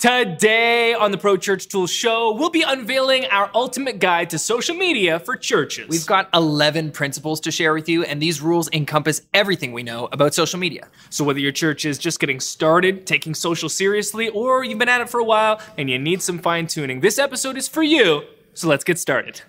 Today on the Pro Church Tools Show, we'll be unveiling our ultimate guide to social media for churches. We've got 11 principles to share with you, and these rules encompass everything we know about social media. So whether your church is just getting started, taking social seriously, or you've been at it for a while and you need some fine-tuning, this episode is for you. So let's get started.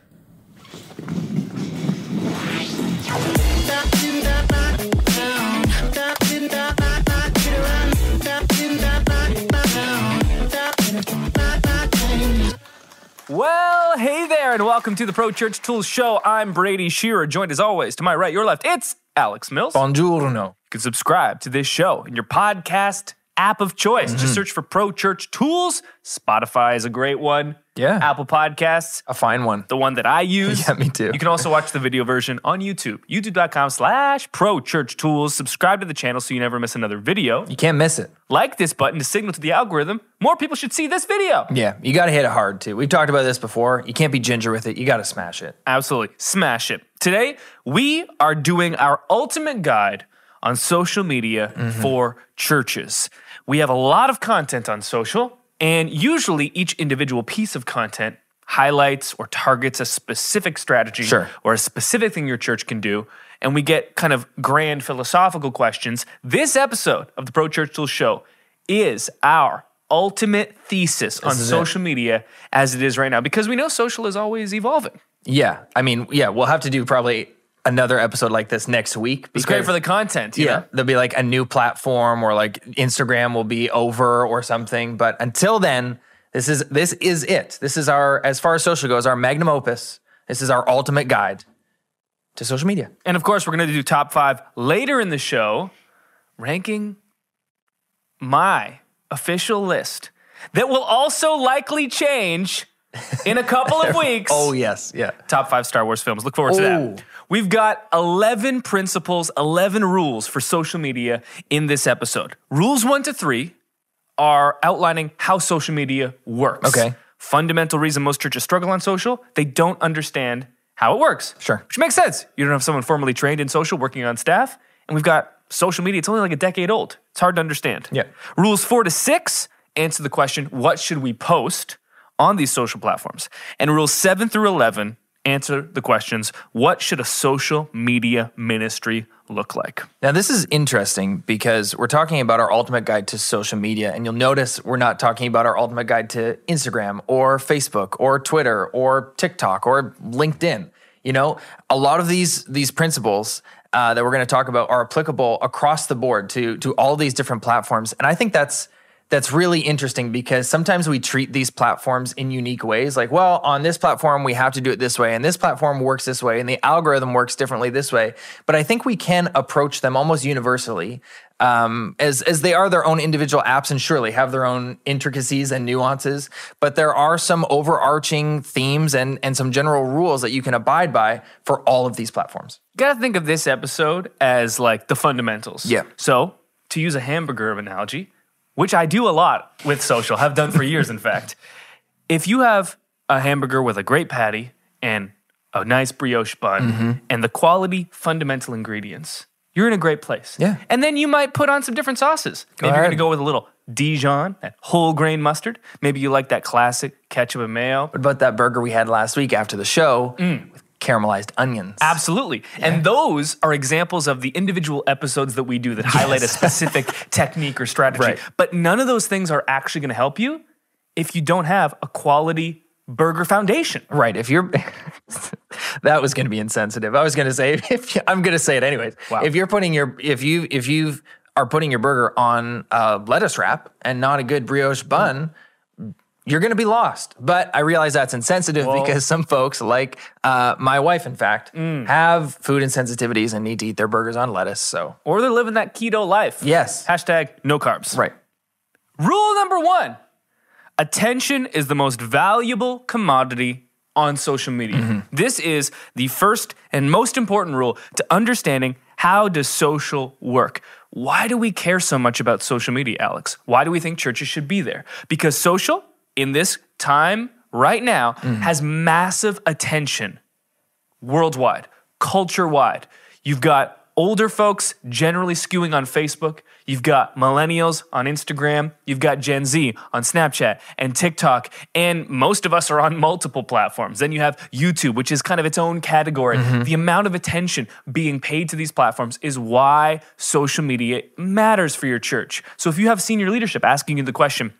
Well, hey there, and welcome to the Pro Church Tools Show. I'm Brady Shearer, joined as always to my right, your left, it's Alex Mills. Buongiorno. You can subscribe to this show in your podcast app of choice. Just search for Pro Church Tools. Spotify is a great one. Yeah. Apple Podcasts, A fine one. the one that I use. Yeah, me too. You can also watch the video version on YouTube, youtube.com/Pro Church Tools. Subscribe to the channel so you never miss another video. You can't miss it. Like this button to signal to the algorithm more people should see this video. Yeah, you got to hit it hard too. We've talked about this before. You can't be ginger with it. You got to smash it. Absolutely. Smash it. Today, we are doing our ultimate guide on social media for churches. We have a lot of content on social, and usually each individual piece of content highlights or targets a specific strategy or a specific thing your church can do, and we get kind of grand philosophical questions. This episode of the Pro Church Tools Show is our ultimate thesis on social media as it is right now, because we know social is always evolving. Yeah, I mean, we'll have to do probably another episode like this next week. It's great for the content, you know? There'll be like a new platform, or like Instagram will be over or something. But until then, this is it. This is our, as far as social goes, our magnum opus. This is our ultimate guide to social media. And of course, we're going to do top 5 later in the show, ranking my official list that will also likely change in a couple of weeks. Oh, yes. Yeah. Top 5 Star Wars films. Look forward to that. We've got 11 principles, 11 rules for social media in this episode. Rules 1 to 3 are outlining how social media works. Okay. Fundamental reason most churches struggle on social, they don't understand how it works. Sure. Which makes sense. You don't have someone formally trained in social working on staff, and we've got social media, it's only like a decade old. It's hard to understand. Yeah. Rules 4 to 6 answer the question, what should we post on these social platforms? And rules 7 through 11 answer the questions, what should a social media ministry look like? Now, this is interesting because we're talking about our ultimate guide to social media, and you'll notice we're not talking about our ultimate guide to Instagram or Facebook or Twitter or TikTok or LinkedIn. You know, a lot of these principles that we're going to talk about are applicable across the board to all these different platforms, and I think that's really interesting because sometimes we treat these platforms in unique ways. Like, well, on this platform, we have to do it this way, and this platform works this way, and the algorithm works differently this way. But I think we can approach them almost universally as they are their own individual apps and surely have their own intricacies and nuances. But there are some overarching themes and some general rules that you can abide by for all of these platforms. You gotta think of this episode as like the fundamentals. Yeah. So, to use a hamburger analogy, which I do a lot with social, have done for years, in fact. If you have a hamburger with a great patty and a nice brioche bun and the quality fundamental ingredients, you're in a great place. Yeah. And then you might put on some different sauces. Maybe you're going to go with a little Dijon, that whole grain mustard. Maybe you like that classic ketchup and mayo. What about that burger we had last week after the show with caramelized onions? Absolutely. Yeah. And those are examples of the individual episodes that we do that highlight a specific technique or strategy. Right. But none of those things are actually going to help you if you don't have a quality burger foundation. Right. If you're, that was going to be insensitive. I was going to say, I'm going to say it anyways. Wow. If you're putting if you are putting your burger on a lettuce wrap and not a good brioche bun, you're going to be lost. But I realize that's insensitive because some folks, like my wife, in fact, have food insensitivities and need to eat their burgers on lettuce. So, or they're living that keto life. Yes. Hashtag no carbs. Right. Rule number 1, attention is the most valuable commodity on social media. This is the first and most important rule to understanding how does social work. Why do we care so much about social media, Alex? Why do we think churches should be there? Because social, in this time right now, has massive attention worldwide, culture-wide. You've got older folks generally skewing on Facebook. You've got millennials on Instagram. You've got Gen Z on Snapchat and TikTok. And most of us are on multiple platforms. Then you have YouTube, which is kind of its own category. The amount of attention being paid to these platforms is why social media matters for your church. So if you have senior leadership asking you the question,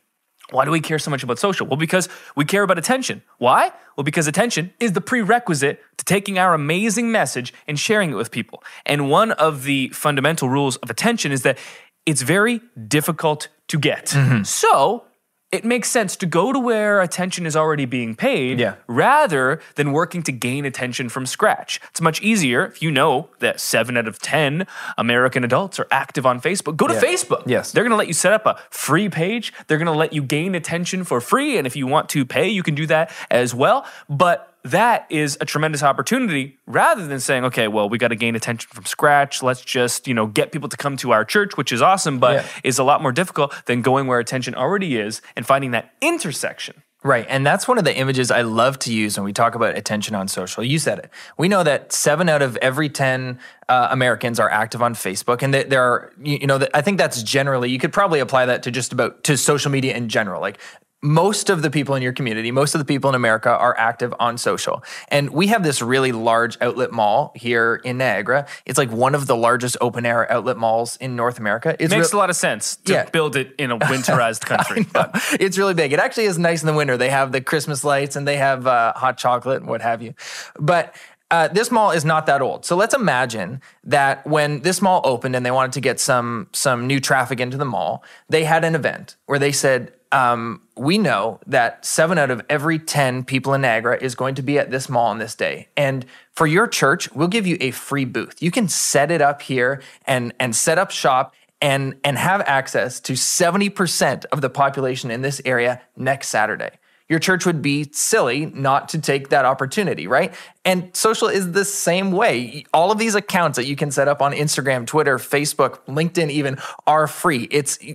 why do we care so much about social? Well, because we care about attention. Why? Well, because attention is the prerequisite to taking our amazing message and sharing it with people. And one of the fundamental rules of attention is that it's very difficult to get. So it makes sense to go to where attention is already being paid rather than working to gain attention from scratch. It's much easier if you know that 7 out of 10 American adults are active on Facebook. Go to Facebook. Yes. They're going to let you set up a free page. They're going to let you gain attention for free. And if you want to pay, you can do that as well. But that is a tremendous opportunity rather than saying, okay, well, we got to gain attention from scratch. Let's just, get people to come to our church, which is awesome, but is a lot more difficult than going where attention already is and finding that intersection. Right. And that's one of the images I love to use when we talk about attention on social. You said it. We know that 7 out of every 10 Americans are active on Facebook. And there are, I think that's generally, you could probably apply that to social media in general. Like, most of the people in your community, most of the people in America are active on social. And we have this really large outlet mall here in Niagara. It's like one of the largest open air outlet malls in North America. It makes a lot of sense to build it in a winterized country. It's really big. It actually is nice in the winter. They have the Christmas lights and they have hot chocolate and what have you. But this mall is not that old. So let's imagine that when this mall opened and they wanted to get some new traffic into the mall, they had an event where they said, we know that 7 out of every 10 people in Niagara is going to be at this mall on this day. And for your church, we'll give you a free booth. You can set it up here and set up shop and have access to 70% of the population in this area next Saturday. Your church would be silly not to take that opportunity, right? And social is the same way. All of these accounts that you can set up on Instagram, Twitter, Facebook, LinkedIn even are free.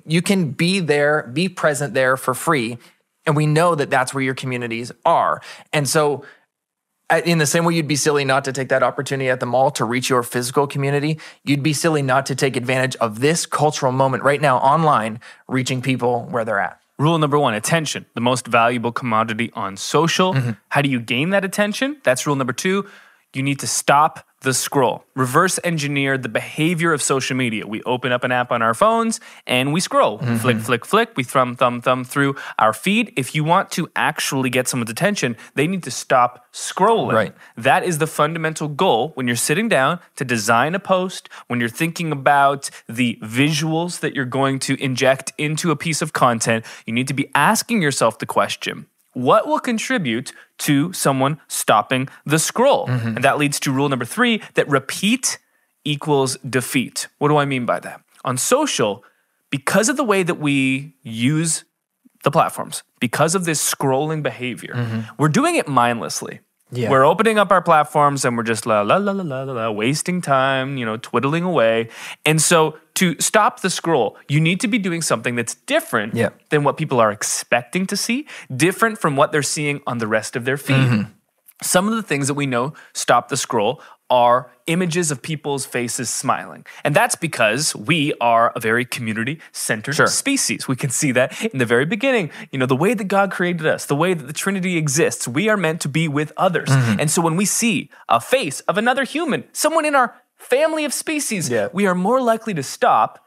You can be there, be present there for free. And we know that that's where your communities are. And so in the same way you'd be silly not to take that opportunity at the mall to reach your physical community, you'd be silly not to take advantage of this cultural moment right now online, reaching people where they're at. Rule number 1, attention, the most valuable commodity on social. How do you gain that attention? That's rule number 2. You need to stop the scroll. Reverse engineer the behavior of social media. We open up an app on our phones and we scroll. Flick, flick, flick. We thumb through our feed. If you want to actually get someone's attention, they need to stop scrolling. Right. That is the fundamental goal when you're sitting down to design a post, when you're thinking about the visuals that you're going to inject into a piece of content. You need to be asking yourself the question, what will contribute to someone stopping the scroll? And that leads to rule number 3, that repeat equals defeat. What do I mean by that? On social, because of the way that we use the platforms, because of this scrolling behavior, we're doing it mindlessly. Yeah. We're opening up our platforms and we're just wasting time, twiddling away. And so to stop the scroll, you need to be doing something that's different than what people are expecting to see, different from what they're seeing on the rest of their feed. Some of the things that we know stop the scroll are images of people's faces smiling. And that's because we are a very community-centered species. We can see that in the very beginning. The way that God created us, the way that the Trinity exists, we are meant to be with others. And so when we see a face of another human, someone in our family of species, we are more likely to stop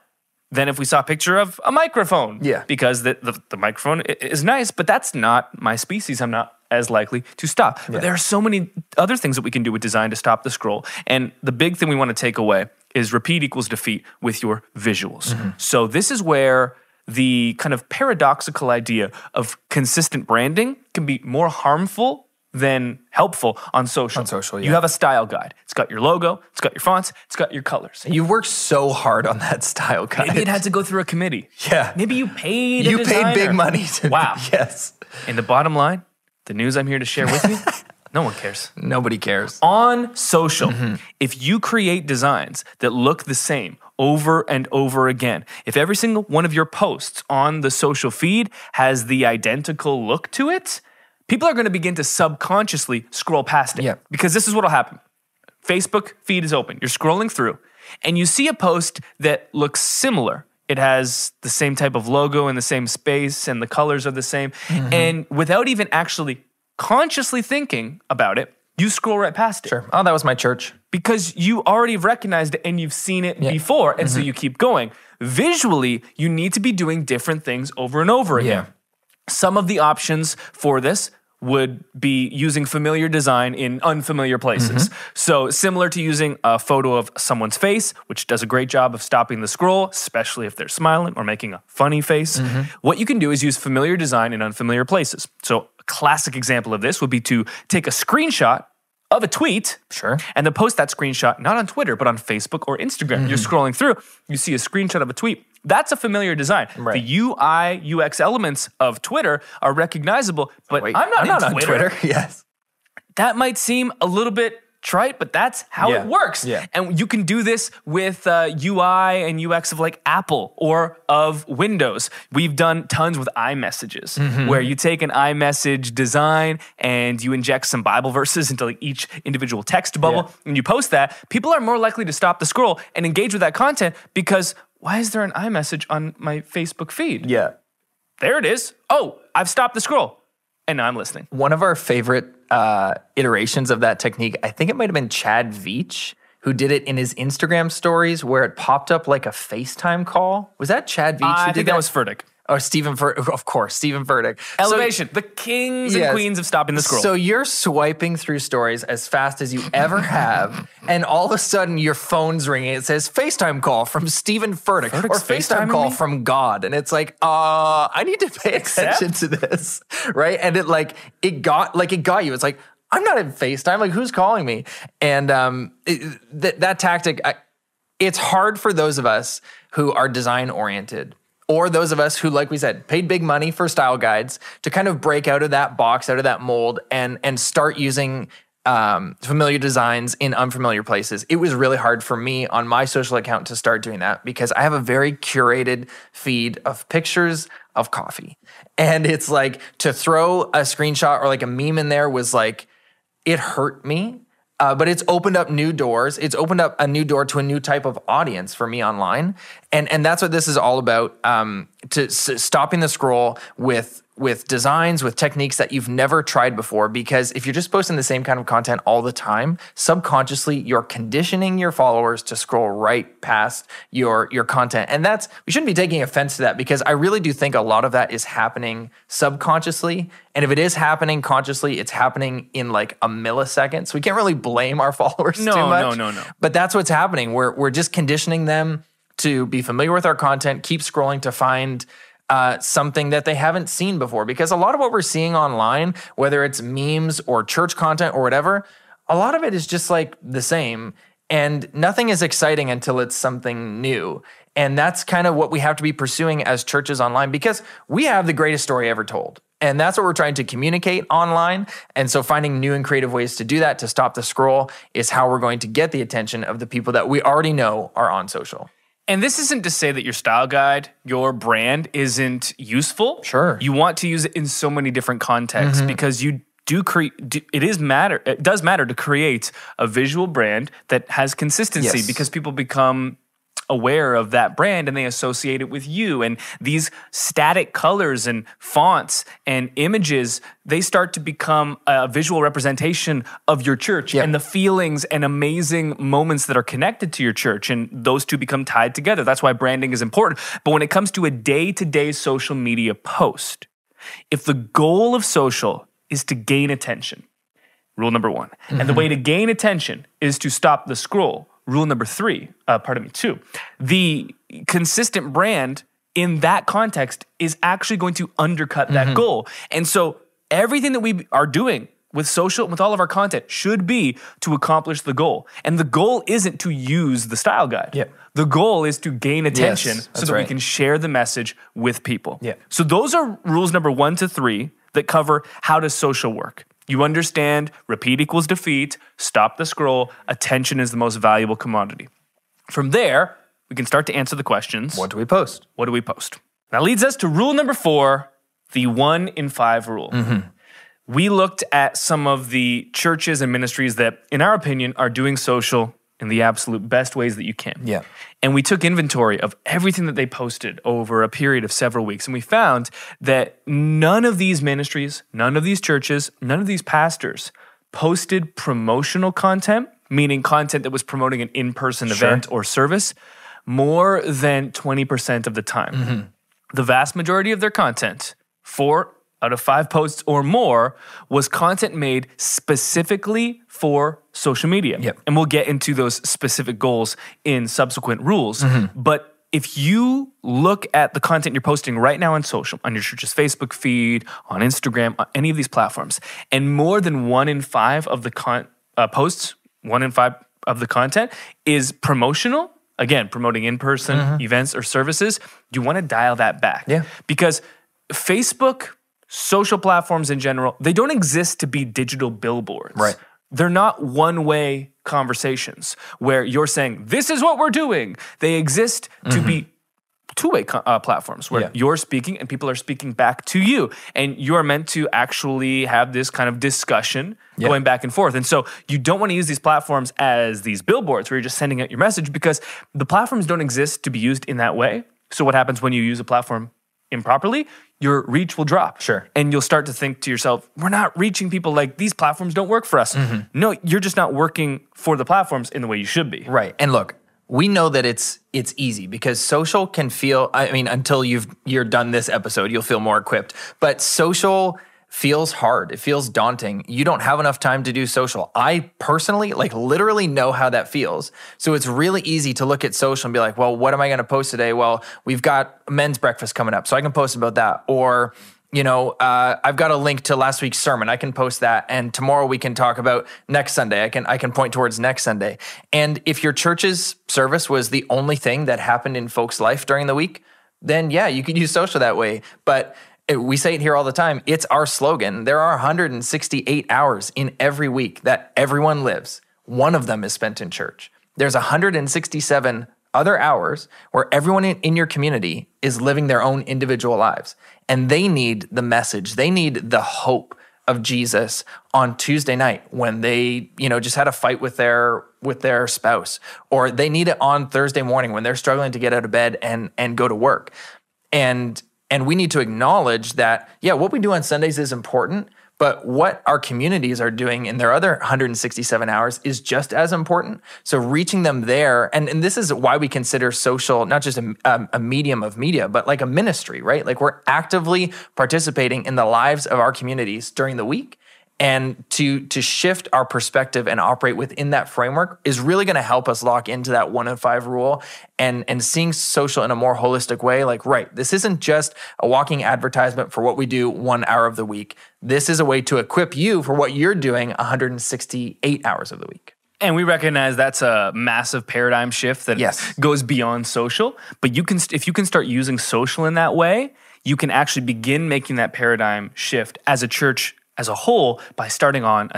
than if we saw a picture of a microphone. Because the microphone is nice, but that's not my species. I'm not as likely to stop. But there are so many other things that we can do with design to stop the scroll. And the big thing we want to take away is repeat equals defeat with your visuals. So this is where the kind of paradoxical idea of consistent branding can be more harmful than helpful on social. You have a style guide. It's got your logo, it's got your fonts, it's got your colors. You worked so hard on that style guide. Maybe it had to go through a committee. Maybe you paid a designer. Paid big money to Yes. And the bottom line, the news I'm here to share with you, no one cares. Nobody cares. On social, if you create designs that look the same over and over again, if every single one of your posts on the social feed has the identical look to it, people are going to begin to subconsciously scroll past it. Because this is what will happen. Facebook feed is open. You're scrolling through and you see a post that looks similar. It has the same type of logo in the same space, and the colors are the same. And without even actually consciously thinking about it, you scroll right past it. Sure. Oh, that was my church. Because you already recognized it and you've seen it before, and so you keep going. Visually, you need to be doing different things over and over again. Some of the options for this would be using familiar design in unfamiliar places. So similar to using a photo of someone's face, which does a great job of stopping the scroll, especially if they're smiling or making a funny face. What you can do is use familiar design in unfamiliar places. So a classic example of this would be to take a screenshot of a tweet, and then post that screenshot not on Twitter, but on Facebook or Instagram. You're scrolling through, you see a screenshot of a tweet. That's a familiar design. The UI, UX elements of Twitter are recognizable, but I'm not on Twitter. Yes. That might seem a little bit trite, but that's how it works. And you can do this with UI and UX of like Apple or of Windows. We've done tons with iMessages, where you take an iMessage design and you inject some Bible verses into like each individual text bubble, and you post that. People are more likely to stop the scroll and engage with that content because why is there an iMessage on my Facebook feed? There it is. Oh, I've stopped the scroll. And now I'm listening. One of our favorite iterations of that technique, I think it might have been Chad Veach, who did it in his Instagram stories where it popped up like a FaceTime call. Was that Chad Veach who did that? I think that was Furtick. Oh, Stephen Furtick, of course, Stephen Furtick. Elevation, the kings and queens of stopping the scroll. So you're swiping through stories as fast as you ever have, and all of a sudden your phone's ringing. It says FaceTime call from Stephen Furtick or FaceTime call from God. And it's like, I need to pay attention to this, right? And it got you. It's like, I'm not in FaceTime. Like, who's calling me? And that tactic, it's hard for those of us who are design-oriented, or those of us who, like we said, paid big money for style guides to kind of break out of that box, out of that mold, and start using familiar designs in unfamiliar places. It was really hard for me on my social account to start doing that because I have a very curated feed of pictures of coffee. And it's like to throw a screenshot or like a meme in there was like, it hurt me. But it's opened up new doors. It's opened up a new door to a new type of audience for me online. And that's what this is all about, stopping the scroll with designs, with techniques that you've never tried before. Because if you're just posting the same kind of content all the time, subconsciously, you're conditioning your followers to scroll right past your content. And we shouldn't be taking offense to that because I really do think a lot of that is happening subconsciously. And if it is happening consciously, it's happening in like a millisecond. So we can't really blame our followers too much. No. But that's what's happening. We're just conditioning them to be familiar with our content, keep scrolling to find something that they haven't seen before. Because a lot of what we're seeing online, whether it's memes or church content or whatever, a lot of it is just like the same. And nothing is exciting until it's something new. And that's kind of what we have to be pursuing as churches online because we have the greatest story ever told. And that's what we're trying to communicate online. And so finding new and creative ways to do that, to stop the scroll, is how we're going to get the attention of the people that we already know are on social. And this isn't to say that your style guide, your brand isn't useful. Sure. You want to use it in so many different contexts because you it does matter to create a visual brand that has consistency because people become aware of that brand and they associate it with you. And these static colors and fonts and images, they start to become a visual representation of your church and the feelings and amazing moments that are connected to your church. And those two become tied together. That's why branding is important. But when it comes to a day-to-day social media post, if the goal of social is to gain attention, rule number 1, and the way to gain attention is to stop the scroll, rule number 2, the consistent brand in that context is actually going to undercut that goal. And so everything that we are doing with social, with all of our content, should be to accomplish the goal. And the goal isn't to use the style guide. The goal is to gain attention so that we can share the message with people. So those are rules number 1 to 3 that cover how does social work. You understand repeat equals defeat, stop the scroll, attention is the most valuable commodity. From there, we can start to answer the questions. What do we post? What do we post? That leads us to rule number 4, the 1 in 5 rule. We looked at some of the churches and ministries that, in our opinion, are doing social in the absolute best ways that you can. Yeah. And we took inventory of everything that they posted over a period of several weeks. And we found that none of these ministries, none of these churches, none of these pastors posted promotional content, meaning content that was promoting an in-person event or service, more than 20% of the time. The vast majority of their content, 4 out of 5 posts or more, was content made specifically for social media. Yep. And we'll get into those specific goals in subsequent rules. But if you look at the content you're posting right now on social, on your church's Facebook feed, on Instagram, on any of these platforms, and more than 1 in 5 of the posts, 1 in 5 of the content is promotional, again, promoting in-person events or services, you want to dial that back. Yeah. Because Facebook, social platforms in general, they don't exist to be digital billboards. Right. They're not one-way conversations where you're saying, this is what we're doing. They exist to be two-way platforms where you're speaking and people are speaking back to you. And you're meant to actually have this kind of discussion going back and forth. And so you don't want to use these platforms as these billboards where you're just sending out your message, because the platforms don't exist to be used in that way. So what happens when you use a platform improperly? Your reach will drop. Sure. And you'll start to think to yourself, we're not reaching people, like these platforms don't work for us. No, you're just not working for the platforms in the way you should be. Right. And look, we know that it's easy because social can feel, I mean, until you're done this episode, you'll feel more equipped. But social feels hard. It feels daunting. You don't have enough time to do social. I personally, literally know how that feels. So it's really easy to look at social and be like, well, what am I going to post today? Well, we've got men's breakfast coming up, so I can post about that. Or, I've got a link to last week's sermon. I can post that. And tomorrow we can talk about next Sunday. I can point towards next Sunday. And if your church's service was the only thing that happened in folks' life during the week, then yeah, you could use social that way. But we say it here all the time. It's our slogan. There are 168 hours in every week that everyone lives. One of them is spent in church. There's 167 other hours where everyone in your community is living their own individual lives. And they need the message. They need the hope of Jesus on Tuesday night when they, just had a fight with their spouse. Or they need it on Thursday morning when they're struggling to get out of bed and go to work. And we need to acknowledge that, what we do on Sundays is important, but what our communities are doing in their other 167 hours is just as important. So reaching them there, and this is why we consider social not just a medium of media, but like a ministry, right? Like we're actively participating in the lives of our communities during the week. And to shift our perspective and operate within that framework is really going to help us lock into that 1 in 5 rule and seeing social in a more holistic way. Like, right, this isn't just a walking advertisement for what we do 1 hour of the week. This is a way to equip you for what you're doing 168 hours of the week. And we recognize that's a massive paradigm shift that goes beyond social. But if you can start using social in that way, you can actually begin making that paradigm shift as a church as a whole by starting on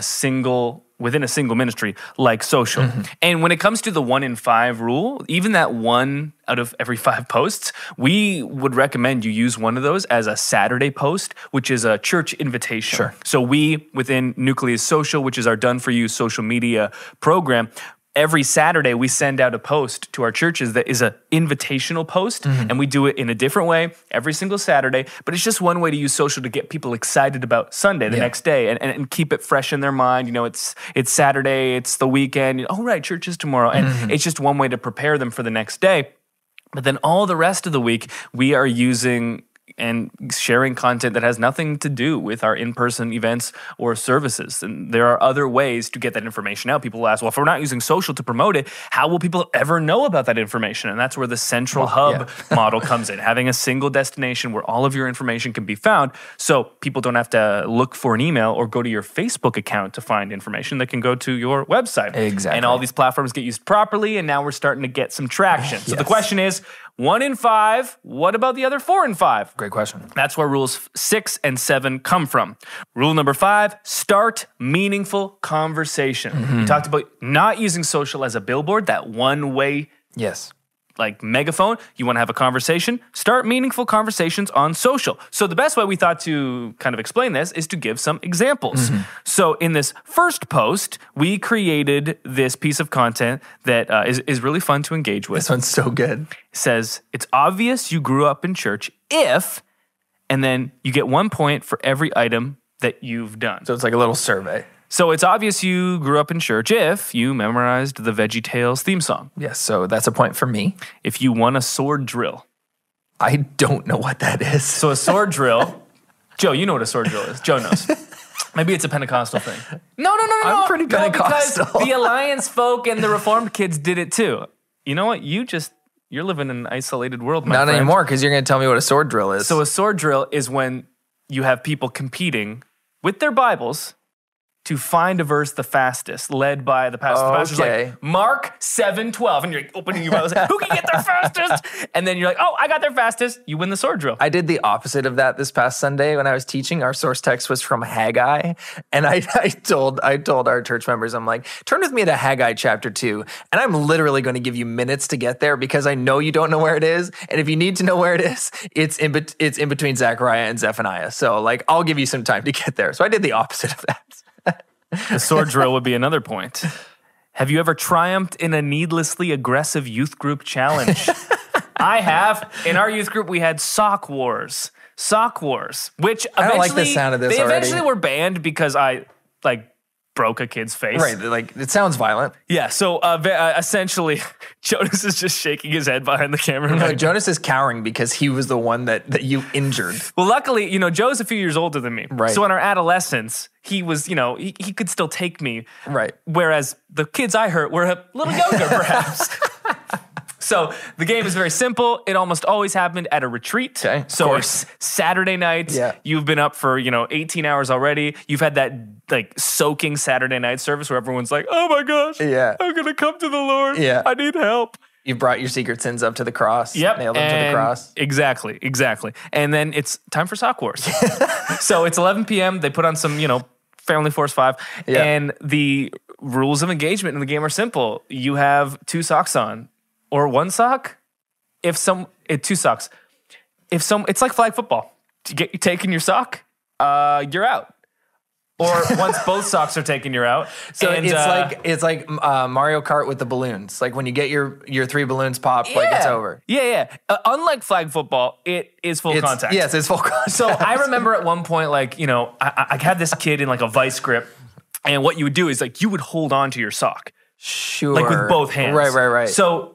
within a single ministry like social. And when it comes to the 1 in 5 rule, even that 1 out of every 5 posts, we would recommend you use one of those as a Saturday post, which is a church invitation. Sure. So we, within Nucleus Social, which is our done-for-you social media program, every Saturday, we send out a post to our churches that is an invitational post, and we do it in a different way every single Saturday. But it's just one way to use social to get people excited about Sunday, the next day, and keep it fresh in their mind. It's Saturday, it's the weekend. Oh, right, church is tomorrow. And it's just one way to prepare them for the next day. But then all the rest of the week, we are using and sharing content that has nothing to do with our in-person events or services. And there are other ways to get that information out. People will ask, well, if we're not using social to promote it, how will people ever know about that information? And that's where the central hub model comes in, having a single destination where all of your information can be found. So people don't have to look for an email or go to your Facebook account to find information. They can go to your website. Exactly. And all these platforms get used properly, and now we're starting to get some traction. So the question is, 1 in 5, what about the other 4 in 5? Great question. That's where rules 6 and 7 come from. Rule number 5, start meaningful conversation. We talked about not using social as a billboard, that one-way like megaphone, you want to have a conversation, start meaningful conversations on social. So the best way we thought to kind of explain this is to give some examples. So in this first post, we created this piece of content that is really fun to engage with. This one's so good. It says, it's obvious you grew up in church if, and then you get 1 point for every item that you've done. So it's like a little survey. So it's obvious you grew up in church if you memorized the VeggieTales theme song. Yes, so that's a point for me. If you won a sword drill. I don't know what that is. So a sword drill, Joe, you know what a sword drill is. Joe knows. Maybe it's a Pentecostal thing. No. I'm pretty Pentecostal. Because the Alliance folk and the Reformed kids did it too. You know what? You're living in an isolated world, my friend. Not anymore, because you're going to tell me what a sword drill is. So a sword drill is when you have people competing with their Bibles to find a verse the fastest, led by the pastor. The pastor's like, Mark 7:12. And you're like, opening your Bible, like, who can get there fastest? And then you're like, oh, I got there fastest. You win the sword drill. I did the opposite of that this past Sunday when I was teaching. Our source text was from Haggai. And I told our church members, I'm like, turn with me to Haggai chapter 2. And I'm literally going to give you minutes to get there because I know you don't know where it is. And if you need to know where it is, it's in between Zechariah and Zephaniah. So like, I'll give you some time to get there. So I did the opposite of that. The sword drill would be another point. Have you ever triumphed in a needlessly aggressive youth group challenge? I have. In our youth group, we had sock wars. Sock wars, which eventually, I don't like the sound of this already. Eventually were banned because I broke a kid's face. Right, like it sounds violent. Yeah, so essentially, Jonas is just shaking his head behind the camera. No, right? Jonas is cowering because he was the one that you injured. Well, luckily, Joe's a few years older than me. Right. So in our adolescence, he was, he could still take me. Right. Whereas the kids I hurt were a little younger, perhaps. So the game is very simple. It almost always happened at a retreat. Okay, so it's Saturday night. Yeah. You've been up for 18 hours already. You've had that soaking Saturday night service where everyone's like, "Oh my gosh, yeah, I'm gonna come to the Lord. Yeah, I need help." You brought your secret sins up to the cross. Yep, nailed them to the cross. Exactly. And then it's time for sock wars. So it's 11 p.m. They put on some Family Force 5, and the rules of engagement in the game are simple. You have 2 socks on. Or 1 sock, 2 socks. It's like flag football. You taking your sock, you're out. Or once both socks are taken, you're out. So it's like Mario Kart with the balloons. Like when you get your 3 balloons popped, it's over. Yeah. Unlike flag football, it is full contact. Yes, it's full contact. So I remember at one point, I had this kid in a vice grip, and what you would do is you would hold on to your sock. Sure. With both hands. Right. So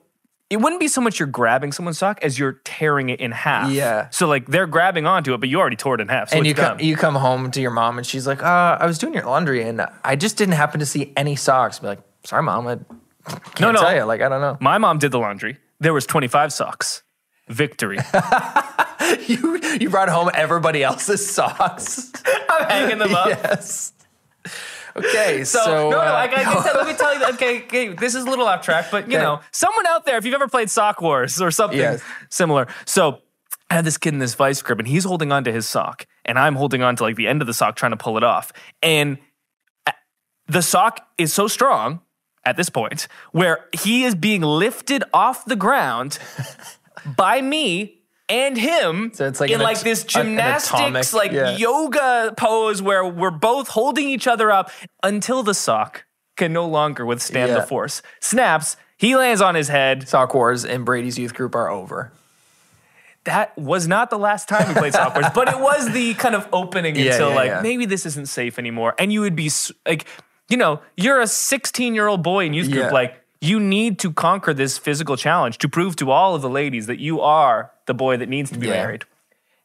it wouldn't be so much you're grabbing someone's sock as you're tearing it in half. Yeah. So they're grabbing onto it, but you already tore it in half. So and it's you come home to your mom and she's like, I was doing your laundry and I just didn't happen to see any socks. Be like, sorry, Mom, I can't tell you. I don't know. My mom did the laundry. There was 25 socks. Victory. You brought home everybody else's socks. I'm hanging them up. Yes. Okay, let me tell you. Okay, this is a little off track, but someone out there, if you've ever played Sock Wars or something similar. So I had this kid in this vice grip, and he's holding on to his sock, and I'm holding on to the end of the sock, trying to pull it off. And the sock is so strong at this point where he is being lifted off the ground by me and him, so it's like in this gymnastics, yoga pose where we're both holding each other up until the sock can no longer withstand the force. Snaps, he lands on his head. Sock Wars in Brady's youth group are over. That was not the last time we played Sock Wars, but it was the kind of opening until maybe this isn't safe anymore. And you would be you're a 16-year-old boy in youth group, you need to conquer this physical challenge to prove to all of the ladies that you are the boy that needs to be married.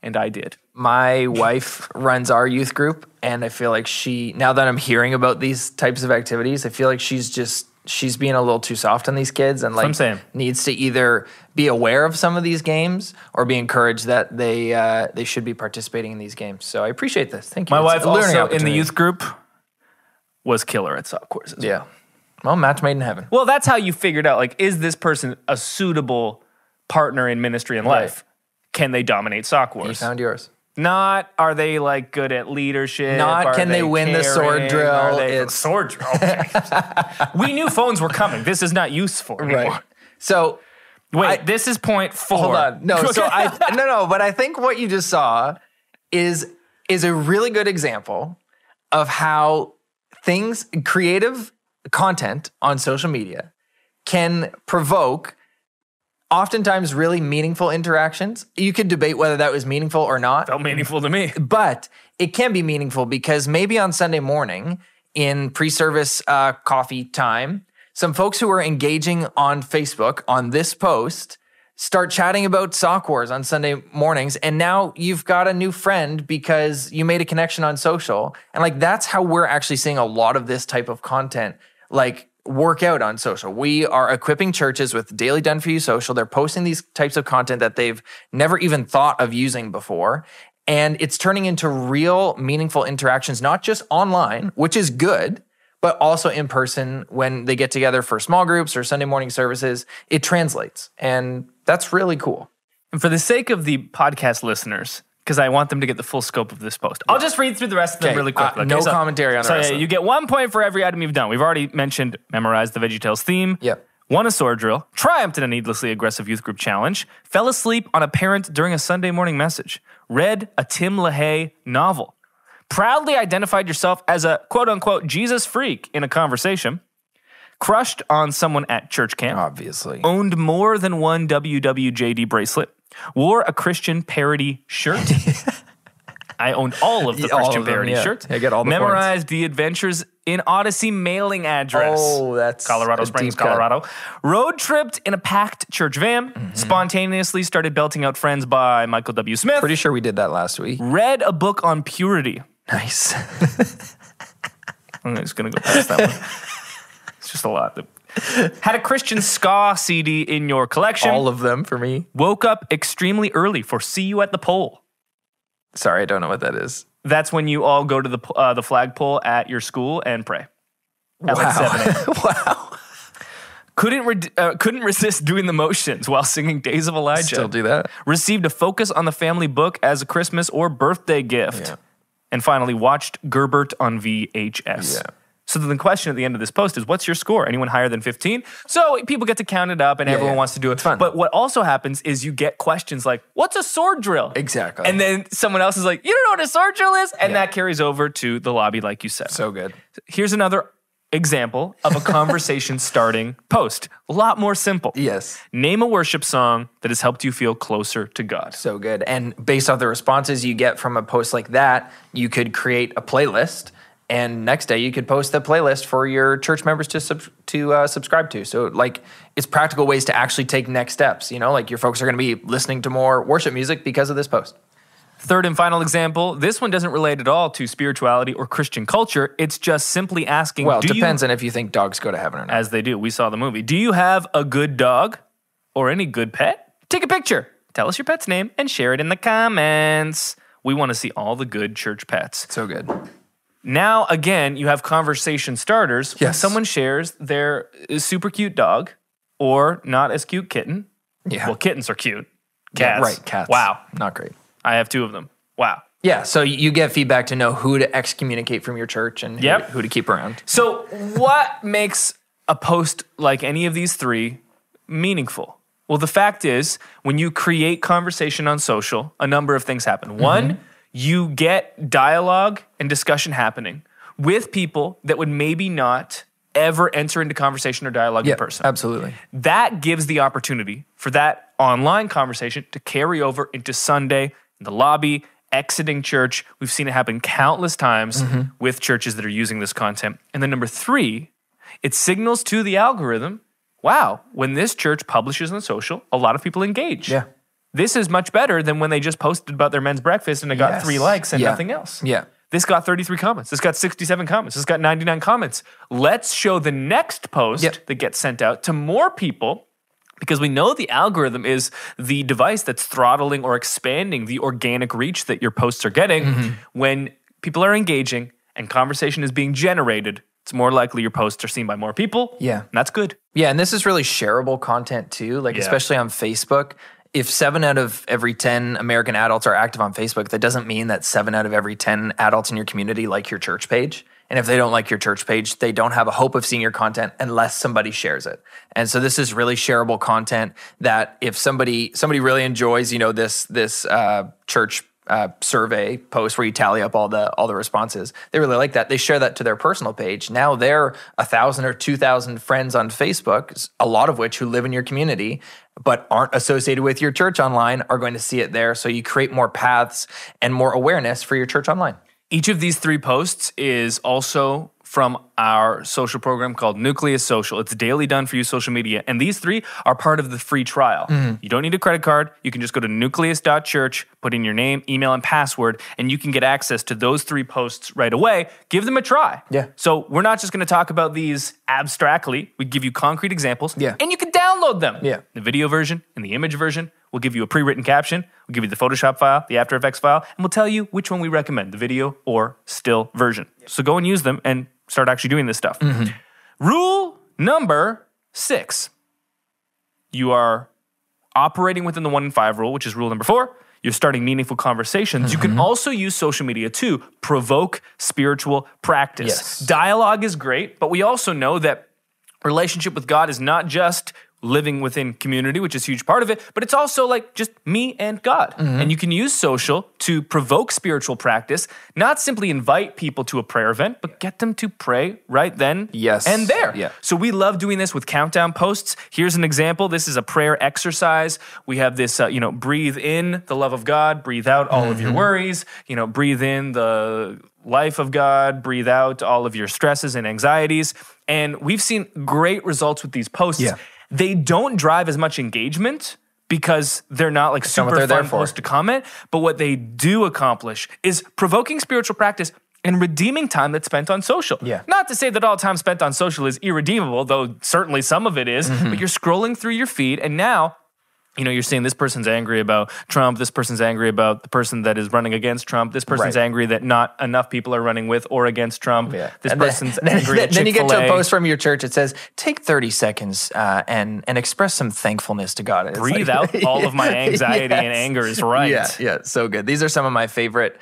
And I did. My wife runs our youth group, and I feel like now that I'm hearing about these types of activities, I feel like she's being a little too soft on these kids and I'm saying. Needs to either be aware of some of these games or be encouraged that they should be participating in these games. So I appreciate this. Thank you. My wife also in the youth group was killer at Sock Wars as well. Well, match made in heaven. Well, that's how you figured out, is this person a suitable partner in ministry and life? Can they dominate Sock Wars? You found yours. Not, are they good at leadership? Not, can they win the sword drill? It's sword drill. Okay. We knew phones were coming. This is not useful anymore. Right. So Wait, this is point 4. Hold on. No, but I think what you just saw is a really good example of how creative content on social media can provoke oftentimes really meaningful interactions. You could debate whether that was meaningful or not. Felt meaningful to me. But it can be meaningful because maybe on Sunday morning in pre-service coffee time, some folks who are engaging on Facebook on this post start chatting about sock wars on Sunday mornings. And now you've got a new friend because you made a connection on social. And like, that's how we're actually seeing a lot of this type of content, like, work out on social. We are equipping churches with daily done for you social. They're posting these types of content that they've never even thought of using before. And it's turning into real meaningful interactions, not just online, which is good, but also in person when they get together for small groups or Sunday morning services. It translates. And that's really cool. And for the sake of the podcast listeners, because I want them to get the full scope of this post, I'll just read through the rest of them really quick. No commentary on the rest of them. You get 1 point for every item you've done. We've already mentioned memorize the VeggieTales theme. Yep. Won a sword drill, triumphed in a needlessly aggressive youth group challenge, fell asleep on a parent during a Sunday morning message, read a Tim LaHaye novel, proudly identified yourself as a quote-unquote Jesus freak in a conversation, crushed on someone at church camp, obviously, owned more than one WWJD bracelet, wore a Christian parody shirt. I owned all of the Christian parody shirts. I get all the memorized the Adventures in Odyssey mailing address. Oh, that's Colorado Springs, Colorado. Road tripped in a packed church van. Spontaneously started belting out Friends by Michael W. Smith. Pretty sure we did that last week. Read a book on purity. Nice. I'm just going to go past that one. It's just a lot. Had a Christian ska CD in your collection. All of them for me. Woke up extremely early for See You at the Pole. Sorry, I don't know what that is. That's when you all go to the flagpole at your school and pray. At like 7 a.m. Wow. Couldn't resist doing the motions while singing Days of Elijah. Still do that. Received a Focus on the Family book as a Christmas or birthday gift. Yeah. And finally, watched Gerbert on VHS. Yeah. So the question at the end of this post is, what's your score? Anyone higher than 15? So people get to count it up and everyone wants to do it. It's fun. But what also happens is you get questions like, what's a sword drill? Exactly. And then someone else is like, you don't know what a sword drill is? And that carries over to the lobby, like you said. So good. Here's another example of a conversation starting post. A lot more simple. Yes. Name a worship song that has helped you feel closer to God. So good. And based off the responses you get from a post like that, you could create a playlist. And next day, you could post the playlist for your church members to subscribe to. So, like, it's practical ways to actually take next steps. You know, like your folks are going to be listening to more worship music because of this post. Third and final example. This one doesn't relate at all to spirituality or Christian culture. It's just simply asking. Well, it depends on if you think dogs go to heaven or not. As they do. We saw the movie. Do you have a good dog or any good pet? Take a picture. Tell us your pet's name and share it in the comments. We want to see all the good church pets. So good. Now, again, you have conversation starters. Yes. When someone shares their super cute dog or not as cute kitten. Yeah. Well, kittens are cute. Cats. Yeah, right, cats. Wow. Not great. I have 2 of them. Wow. Yeah, so you get feedback to know who to excommunicate from your church and who to keep around. So what makes a post like any of these 3 meaningful? Well, the fact is, when you create conversation on social, a number of things happen. One, you get dialogue and discussion happening with people that would maybe not ever enter into conversation or dialogue in person. Absolutely. That gives the opportunity for that online conversation to carry over into Sunday in the lobby, exiting church. We've seen it happen countless times with churches that are using this content. And then number 3, it signals to the algorithm, wow, when this church publishes on social, a lot of people engage. Yeah. This is much better than when they just posted about their men's breakfast and it got 3 likes and nothing else. Yeah. This got 33 comments. This got 67 comments. This got 99 comments. Let's show the next post that gets sent out to more people because we know the algorithm is the device that's throttling or expanding the organic reach that your posts are getting. When people are engaging and conversation is being generated, it's more likely your posts are seen by more people. Yeah. And that's good. Yeah, and this is really shareable content too, like especially on Facebook. If 7 out of every 10 American adults are active on Facebook, that doesn't mean that 7 out of every 10 adults in your community like your church page. And if they don't like your church page, they don't have a hope of seeing your content unless somebody shares it. And so this is really shareable content that if somebody really enjoys, this church survey post where you tally up all the responses, they really like that. They share that to their personal page. Now they're 1,000 or 2,000 friends on Facebook, a lot of which who live in your community but aren't associated with your church online are going to see it there. So you create more paths and more awareness for your church online. Each of these 3 posts is also from our social program called Nucleus Social. It's daily done for you social media. And these 3 are part of the free trial. You don't need a credit card. You can just go to nucleus.church, put in your name, email, and password, and you can get access to those 3 posts right away. Give them a try. Yeah. So we're not just going to talk about these abstractly. We give you concrete examples. Yeah. And you can download them. Yeah. The video version and the image version. We'll give you a pre-written caption. We'll give you the Photoshop file, the After Effects file, and we'll tell you which one we recommend, the video or still version. So go and use them and start actually doing this stuff. Rule number 6. You are operating within the 1 in 5 rule, which is rule number 4. You're starting meaningful conversations. You can also use social media to provoke spiritual practice. Yes. Dialogue is great, but we also know that relationship with God is not just living within community, which is a huge part of it, but it's also like just me and God. And you can use social to provoke spiritual practice, not simply invite people to a prayer event, but get them to pray right then and there. Yeah. So we love doing this with countdown posts. Here's an example. This is a prayer exercise. We have this, breathe in the love of God, breathe out all of your worries, breathe in the life of God, breathe out all of your stresses and anxieties. And we've seen great results with these posts. Yeah. They don't drive as much engagement because they're not like super fun posts to comment. But what they do accomplish is provoking spiritual practice and redeeming time that's spent on social. Yeah. Not to say that all time spent on social is irredeemable, though certainly some of it is, but you're scrolling through your feed and now you're seeing this person's angry about Trump, this person's angry about the person that is running against Trump, this person's angry that not enough people are running with or against Trump, this person's angry at Chick-fil-A. Then you get to a post from your church, it says, take 30 seconds and express some thankfulness to God. Breathe out all of my anxiety and anger is right. Yeah, so good. These are some of my favorite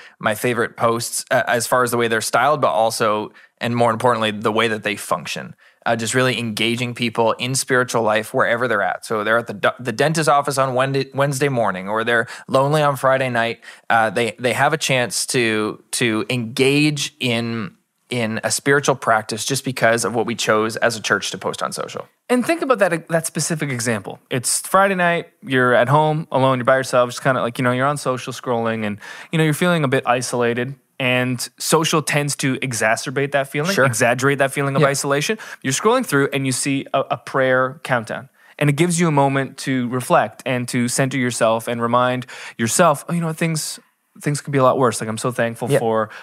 posts as far as the way they're styled, but also, and more importantly, the way that they function. Just really engaging people in spiritual life wherever they're at. So they're at the dentist office on Wednesday morning, or they're lonely on Friday night. They have a chance to engage in a spiritual practice just because of what we chose as a church to post on social. And think about that specific example. It's Friday night, you're at home alone, you're by yourself, just kind of like, you're on social scrolling and, you're feeling a bit isolated. And social tends to exacerbate that feeling, exaggerate that feeling of isolation. You're scrolling through and you see a prayer countdown. And it gives you a moment to reflect and to center yourself and remind yourself, things could be a lot worse. Like, I'm so thankful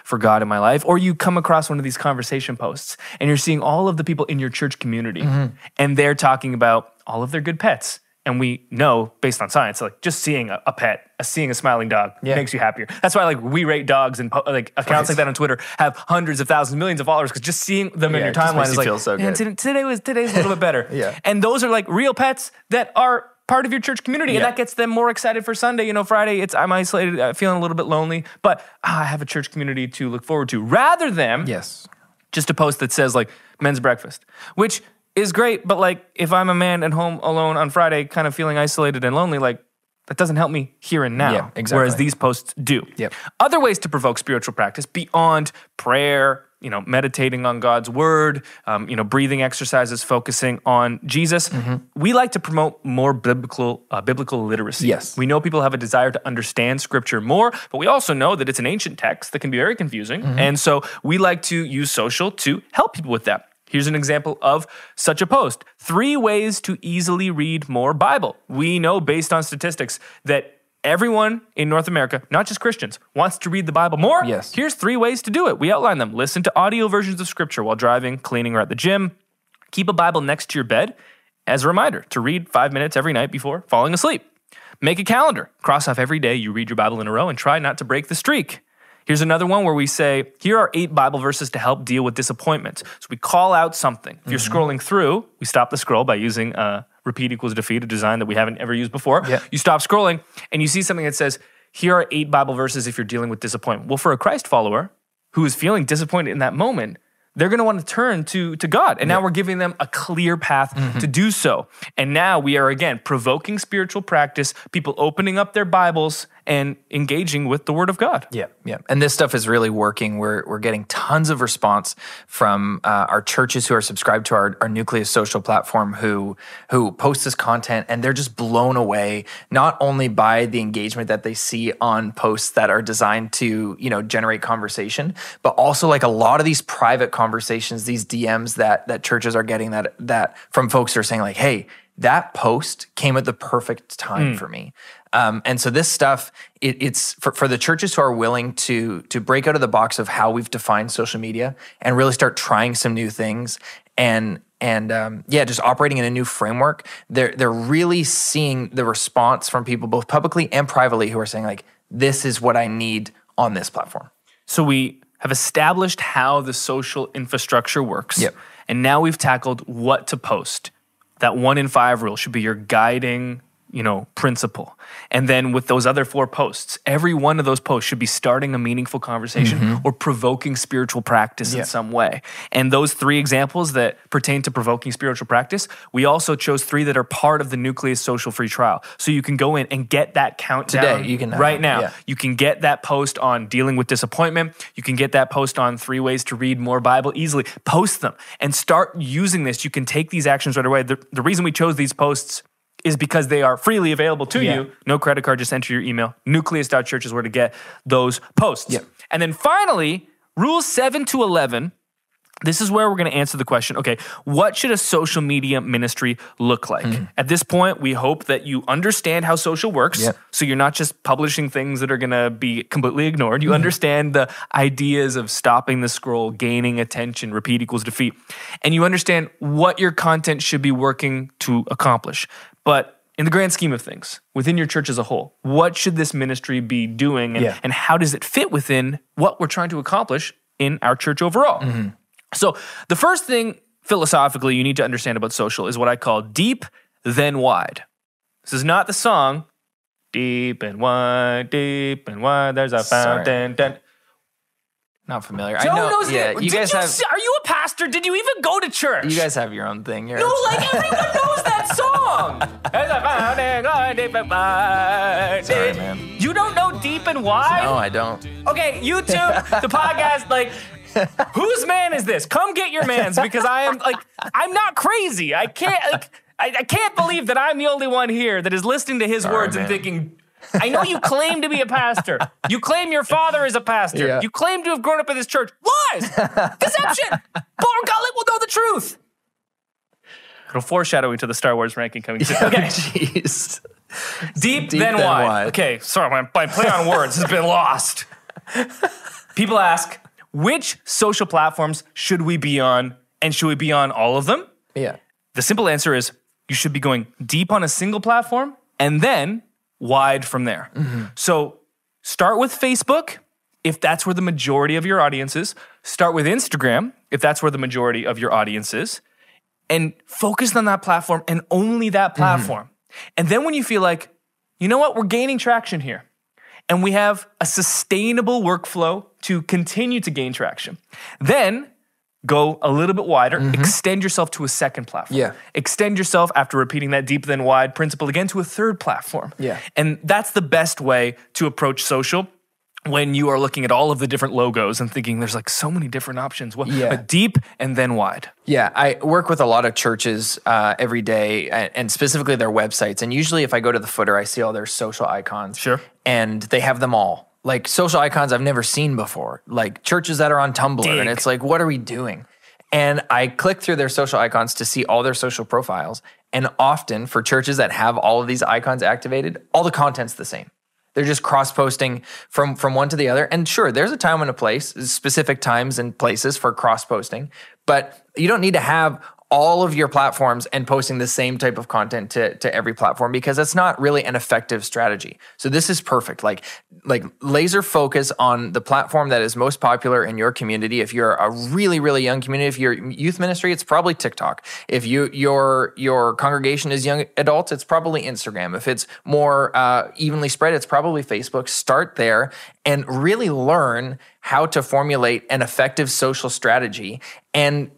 for God in my life. Or you come across one of these conversation posts and you're seeing all of the people in your church community and they're talking about all of their good pets. And we know, based on science, like just seeing a pet, seeing a smiling dog makes you happier. That's why we rate dogs and accounts like that on Twitter have hundreds of thousands, millions of followers because just seeing them in your timeline is like, feel so good. Today's a little bit better. And those are like real pets that are part of your church community, and that gets them more excited for Sunday. Friday, I'm isolated, feeling a little bit lonely, but I have a church community to look forward to, rather than just a post that says like men's breakfast, which is great, but if I'm a man at home alone on Friday, kind of feeling isolated and lonely, that doesn't help me here and now. Yeah, exactly. Whereas these posts do. Other ways to provoke spiritual practice beyond prayer, meditating on God's word, breathing exercises, focusing on Jesus. We like to promote more biblical literacy. Yes. We know people have a desire to understand scripture more, but we also know that it's an ancient text that can be very confusing. And so we like to use social to help people with that. Here's an example of such a post. 3 ways to easily read more Bible. We know based on statistics that everyone in North America, not just Christians, wants to read the Bible more. Yes. Here's 3 ways to do it. We outline them. Listen to audio versions of scripture while driving, cleaning, or at the gym. Keep a Bible next to your bed as a reminder to read 5 minutes every night before falling asleep. Make a calendar. Cross off every day you read your Bible in a row and try not to break the streak. Here's another one where we say, here are 8 Bible verses to help deal with disappointment. So we call out something. If you're scrolling through, we stop the scroll by using repeat equals defeat, a design that we haven't ever used before. You stop scrolling and you see something that says, here are 8 Bible verses if you're dealing with disappointment. Well, for a Christ follower who is feeling disappointed in that moment, they're going to want to turn to God. And now we're giving them a clear path to do so. And now we are, again, provoking spiritual practice, people opening up their Bibles and engaging with the Word of God. Yeah. And this stuff is really working. We're getting tons of response from our churches who are subscribed to our Nucleus social platform who post this content, and they're just blown away, not only by the engagement that they see on posts that are designed to, generate conversation, but also like a lot of these private conversations, these DMs that churches are getting that from folks who are saying like, hey, that post came at the perfect time for me. And so this stuff, it's for the churches who are willing to break out of the box of how we've defined social media and really start trying some new things and just operating in a new framework. They're really seeing the response from people both publicly and privately who are saying like, this is what I need on this platform. So we have established how the social infrastructure works. Yep. And now we've tackled what to post. That 1 in 5 rule should be your guiding, principle. And then with those other 4 posts, every one of those posts should be starting a meaningful conversation or provoking spiritual practice in some way. And those 3 examples that pertain to provoking spiritual practice, we also chose 3 that are part of the Nucleus social free trial. So you can go in and get that countdown today. You can right now. Yeah. You can get that post on dealing with disappointment. You can get that post on 3 ways to read more Bible easily. Post them and start using this. You can take these actions right away. The reason we chose these posts is because they are freely available to you. No credit card, just enter your email. Nucleus.church is where to get those posts. Yep. And then finally, rules 7 to 11. This is where we're going to answer the question, okay, what should a social media ministry look like? At this point, we hope that you understand how social works. So you're not just publishing things that are going to be completely ignored. You understand the ideas of stopping the scroll, gaining attention, repeat equals defeat. And you understand what your content should be working to accomplish. But in the grand scheme of things, within your church as a whole, what should this ministry be doing and how does it fit within what we're trying to accomplish in our church overall? So the first thing philosophically you need to understand about social is what I call deep, then wide. This is not the song, deep and wide, there's a fountain. Not familiar. Joe I know. knows Yeah, it. you guys have. Are you a pastor? Did you even go to church? You guys have your own thing. No, like everyone knows that song. There's a fountain, deep and wide. Sorry, man. You don't know deep and wide? No, I don't. Okay, you two, the podcast, like, whose man is this? Come get your mans because I'm not crazy. I can't believe that I'm the only one here that is listening to his words and thinking, I know you claim to be a pastor. You claim your father is a pastor. Yeah. You claim to have grown up in this church. Lies! Deception! Poor Gullet will know the truth. Little foreshadowing to the Star Wars ranking coming soon. Okay. Jeez. Deep, then wide. Okay, sorry, my play on words has been lost. People ask, which social platforms should we be on, and should we be on all of them? Yeah. The simple answer is you should be going deep on a single platform and then wide from there. So start with Facebook, if that's where the majority of your audience is. Start with Instagram, if that's where the majority of your audience is. And focus on that platform and only that platform. And then when you feel like, you know what, we're gaining traction here, and we have a sustainable workflow to continue to gain traction, then go a little bit wider, extend yourself to a second platform. Yeah. Extend yourself, after repeating that deep then wide principle again, to a third platform. Yeah. And that's the best way to approach social when you are looking at all of the different logos and thinking there's like so many different options. Well, deep and then wide. Yeah, I work with a lot of churches every day, and specifically their websites. And usually if I go to the footer, I see all their social icons. Sure. And they have them all. Like social icons I've never seen before. Like churches that are on Tumblr. Dig. And it's like, what are we doing? And I click through their social icons to see all their social profiles. And often for churches that have all of these icons activated, all the content's the same. They're just cross-posting from one to the other. And sure, there's a time and a place, specific times and places for cross-posting, but you don't need to have all of your platforms and posting the same type of content to every platform, because that's not really an effective strategy. So this is perfect. Like laser focus on the platform that is most popular in your community. If you're a really, really young community, if you're youth ministry, it's probably TikTok. If your congregation is young adults, it's probably Instagram. If it's more evenly spread, it's probably Facebook. Start there and really learn how to formulate an effective social strategy and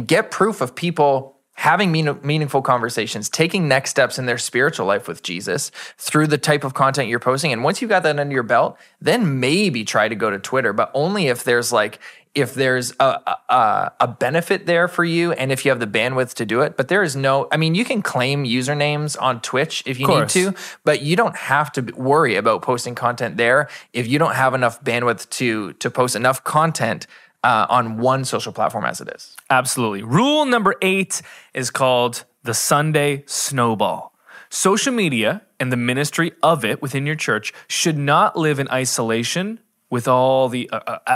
get proof of people having meaningful conversations, taking next steps in their spiritual life with Jesus through the type of content you're posting. And once you've got that under your belt, then maybe try to go to Twitter, but only if there's a benefit there for you and if you have the bandwidth to do it. But there is you can claim usernames on Twitch if you need to, but you don't have to worry about posting content there if you don't have enough bandwidth to post enough content on one social platform as it is. Absolutely. Rule number 8 is called the Sunday snowball. Social media and the ministry of it within your church should not live in isolation with all the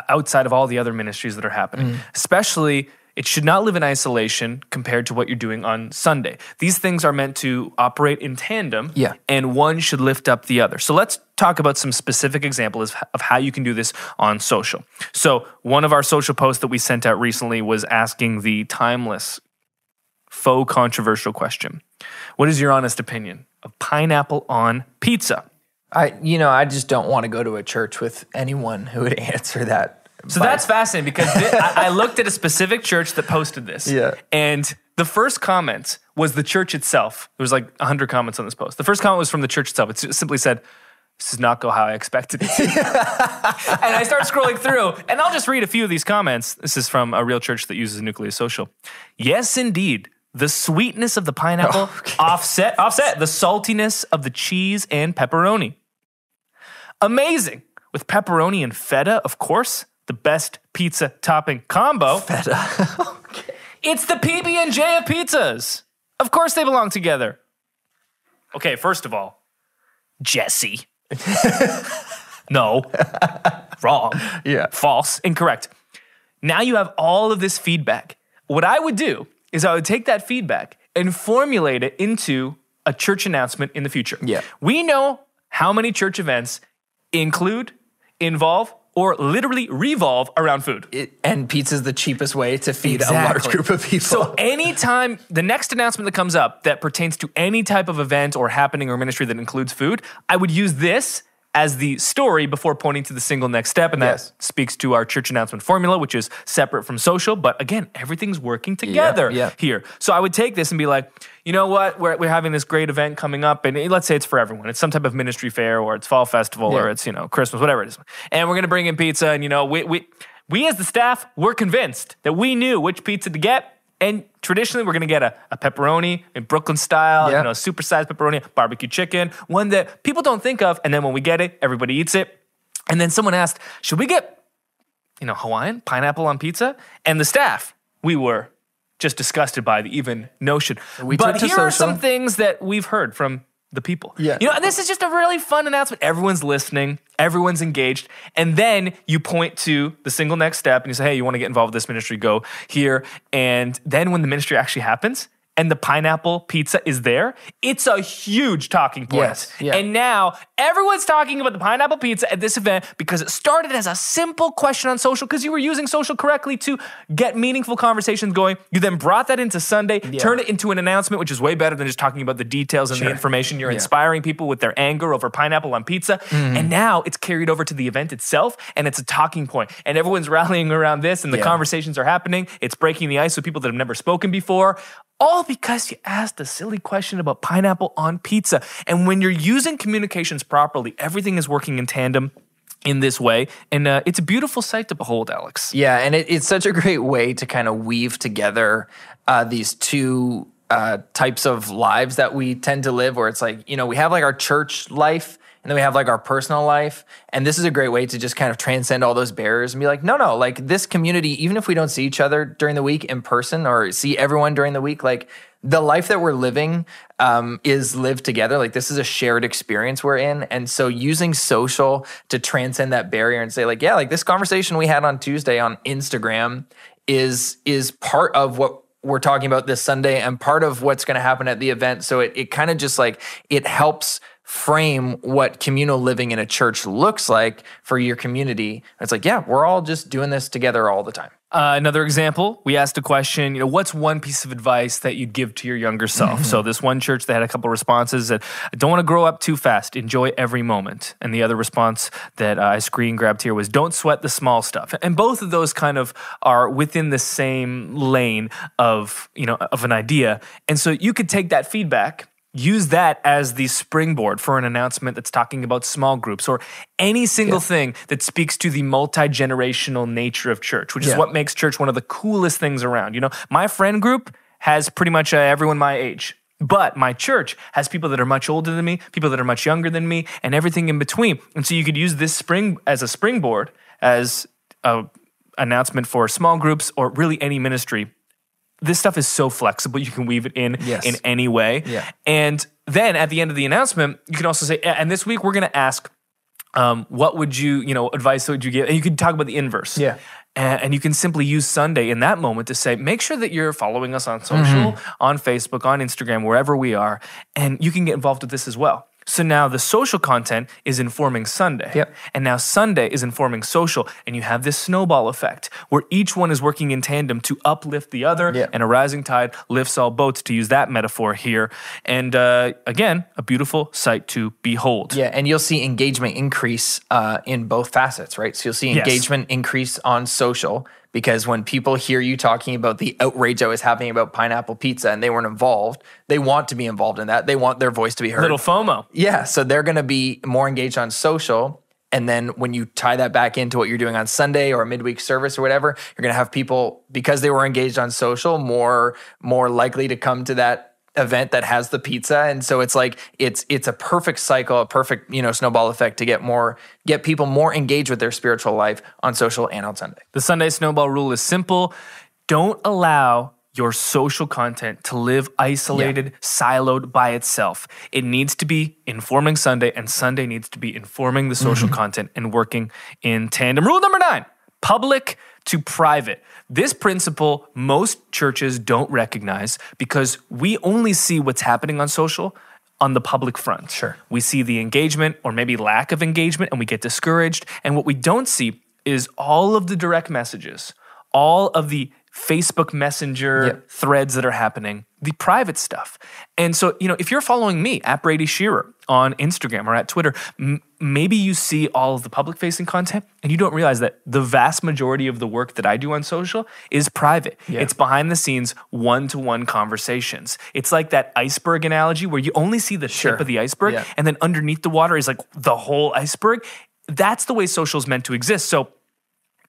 outside of all the other ministries that are happening. Especially, it should not live in isolation compared to what you're doing on Sunday. These things are meant to operate in tandem, and one should lift up the other. So let's talk about some specific examples of how you can do this on social. So one of our social posts that we sent out recently was asking the timeless, faux controversial question. What is your honest opinion of pineapple on pizza? I just don't want to go to a church with anyone who would answer that. So that's fascinating because I looked at a specific church that posted this. And the first comment was the church itself. There was like 100 comments on this post. The first comment was from the church itself. It simply said, "This does not go how I expected it to." And I start scrolling through, and I'll just read a few of these comments. This is from a real church that uses Nucleus Social. "Yes, indeed. The sweetness of the pineapple offset the saltiness of the cheese and pepperoni. Amazing. With pepperoni and feta, of course. The best pizza topping combo." Feta. "It's the PB&J of pizzas. Of course they belong together." Okay, first of all, Jesse. No. Wrong. False. Incorrect. Now you have all of this feedback. What I would do is I would take that feedback and formulate it into a church announcement in the future. We know how many church events include, involve, or literally revolve around food. And pizza's the cheapest way to feed a large group of people. So anytime the next announcement that comes up that pertains to any type of event or happening or ministry that includes food, I would use this as the story before pointing to the single next step. And that speaks to our church announcement formula, which is separate from social. But again, everything's working together here. So I would take this and be like, you know what? We're having this great event coming up. And let's say it's for everyone. It's some type of ministry fair or it's fall festival or it's, Christmas, whatever it is. And we're going to bring in pizza. And, we as the staff, we're convinced that we knew which pizza to get. And traditionally, we're going to get a pepperoni in Brooklyn style, supersized pepperoni, barbecue chicken, one that people don't think of. And then when we get it, everybody eats it. And then someone asked, should we get, Hawaiian pineapple on pizza? And the staff, we were just disgusted by the even notion. But here are some things that we've heard from the people. This is just a really fun announcement. Everyone's listening. Everyone's engaged. And then you point to the single next step and you say, hey, you want to get involved with this ministry, go here. And then when the ministry actually happens and the pineapple pizza is there, it's a huge talking point. And now everyone's talking about the pineapple pizza at this event because it started as a simple question on social because you were using social correctly to get meaningful conversations going. You then brought that into Sunday, turned it into an announcement, which is way better than just talking about the details and the information. You're inspiring people with their anger over pineapple on pizza. And now it's carried over to the event itself and it's a talking point. And everyone's rallying around this and the conversations are happening. It's breaking the ice with people that have never spoken before. All because you asked a silly question about pineapple on pizza. And when you're using communications properly, everything is working in tandem in this way. And it's a beautiful sight to behold, Alex. Yeah, and it's such a great way to kind of weave together these two types of lives that we tend to live, where it's like, we have like our church life, and then we have like our personal life. And this is a great way to just kind of transcend all those barriers and be like, no, like this community, even if we don't see each other during the week in person or see everyone during the week, like the life that we're living is lived together. Like this is a shared experience we're in. And so using social to transcend that barrier and say like, yeah, like this conversation we had on Tuesday on Instagram is part of what we're talking about this Sunday and part of what's going to happen at the event. So it kind of just like, it helps frame what communal living in a church looks like for your community. It's like, yeah, we're all just doing this together all the time. Another example, we asked a question, what's one piece of advice that you'd give to your younger self? So this one church, they had a couple responses that, don't want to grow up too fast, enjoy every moment. And the other response that I screen grabbed here was, don't sweat the small stuff. And both of those kind of are within the same lane of an idea. And so you could take that feedback, use that as the springboard for an announcement that's talking about small groups or any single thing that speaks to the multi-generational nature of church, which is what makes church one of the coolest things around. My friend group has pretty much everyone my age, but my church has people that are much older than me, people that are much younger than me, and everything in between. And so you could use this as a springboard, as an announcement for small groups or really any ministry. This stuff is so flexible. You can weave it in any way. Yeah. And then at the end of the announcement, you can also say, and this week we're going to ask, what would you, advice would you give? And you can talk about the inverse. Yeah. And you can simply use Sunday in that moment to say, make sure that you're following us on social, on Facebook, on Instagram, wherever we are, and you can get involved with this as well. So now the social content is informing Sunday. And now Sunday is informing social. And you have this snowball effect where each one is working in tandem to uplift the other. And a rising tide lifts all boats, to use that metaphor here. And again, a beautiful sight to behold. Yeah, and you'll see engagement increase in both facets, right? So you'll see engagement increase on social, because when people hear you talking about the outrage that was happening about pineapple pizza and they weren't involved, they want to be involved in that. They want their voice to be heard. Little FOMO. Yeah, so they're going to be more engaged on social. And then when you tie that back into what you're doing on Sunday or a midweek service or whatever, you're going to have people, because they were engaged on social, more likely to come to that event that has the pizza. And so it's like it's a perfect cycle, a perfect snowball effect to get people more engaged with their spiritual life on social and on Sunday. The Sunday snowball rule is simple. Don't allow your social content to live isolated, siloed by itself. It needs to be informing Sunday, and Sunday needs to be informing the social content and working in tandem. Rule number 9, public to private. This principle most churches don't recognize because we only see what's happening on social on the public front. Sure. We see the engagement or maybe lack of engagement and we get discouraged. And what we don't see is all of the direct messages, all of the Facebook Messenger threads that are happening, the private stuff. And so, if you're following me at Brady Shearer on Instagram or at Twitter, maybe you see all of the public-facing content and you don't realize that the vast majority of the work that I do on social is private. It's behind the scenes, one-to-one conversations. It's like that iceberg analogy where you only see the tip of the iceberg and then underneath the water is like the whole iceberg. That's the way social is meant to exist. So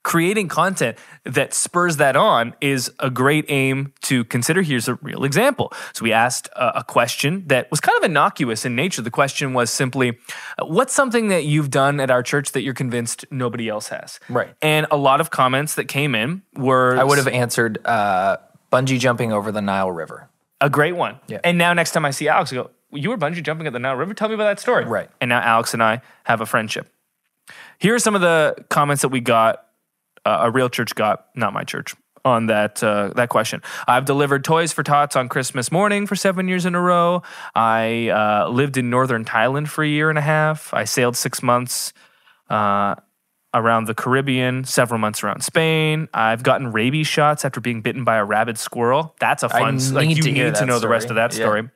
creating content that spurs that on is a great aim to consider. Here's a real example. So we asked a question that was kind of innocuous in nature. The question was simply, what's something that you've done at our church that you're convinced nobody else has? Right. And a lot of comments that came in were... I would have answered bungee jumping over the Nile River. A great one. Yeah. And now next time I see Alex, I go, you were bungee jumping at the Nile River? Tell me about that story. Right. And now Alex and I have a friendship. Here are some of the comments that we got, a real church got, not my church, on that question. I've delivered toys for tots on Christmas morning for 7 years in a row. I lived in northern Thailand for a year and a half. I sailed 6 months around the Caribbean, several months around Spain. I've gotten rabies shots after being bitten by a rabid squirrel. That's a fun story. You need to know the rest of that story.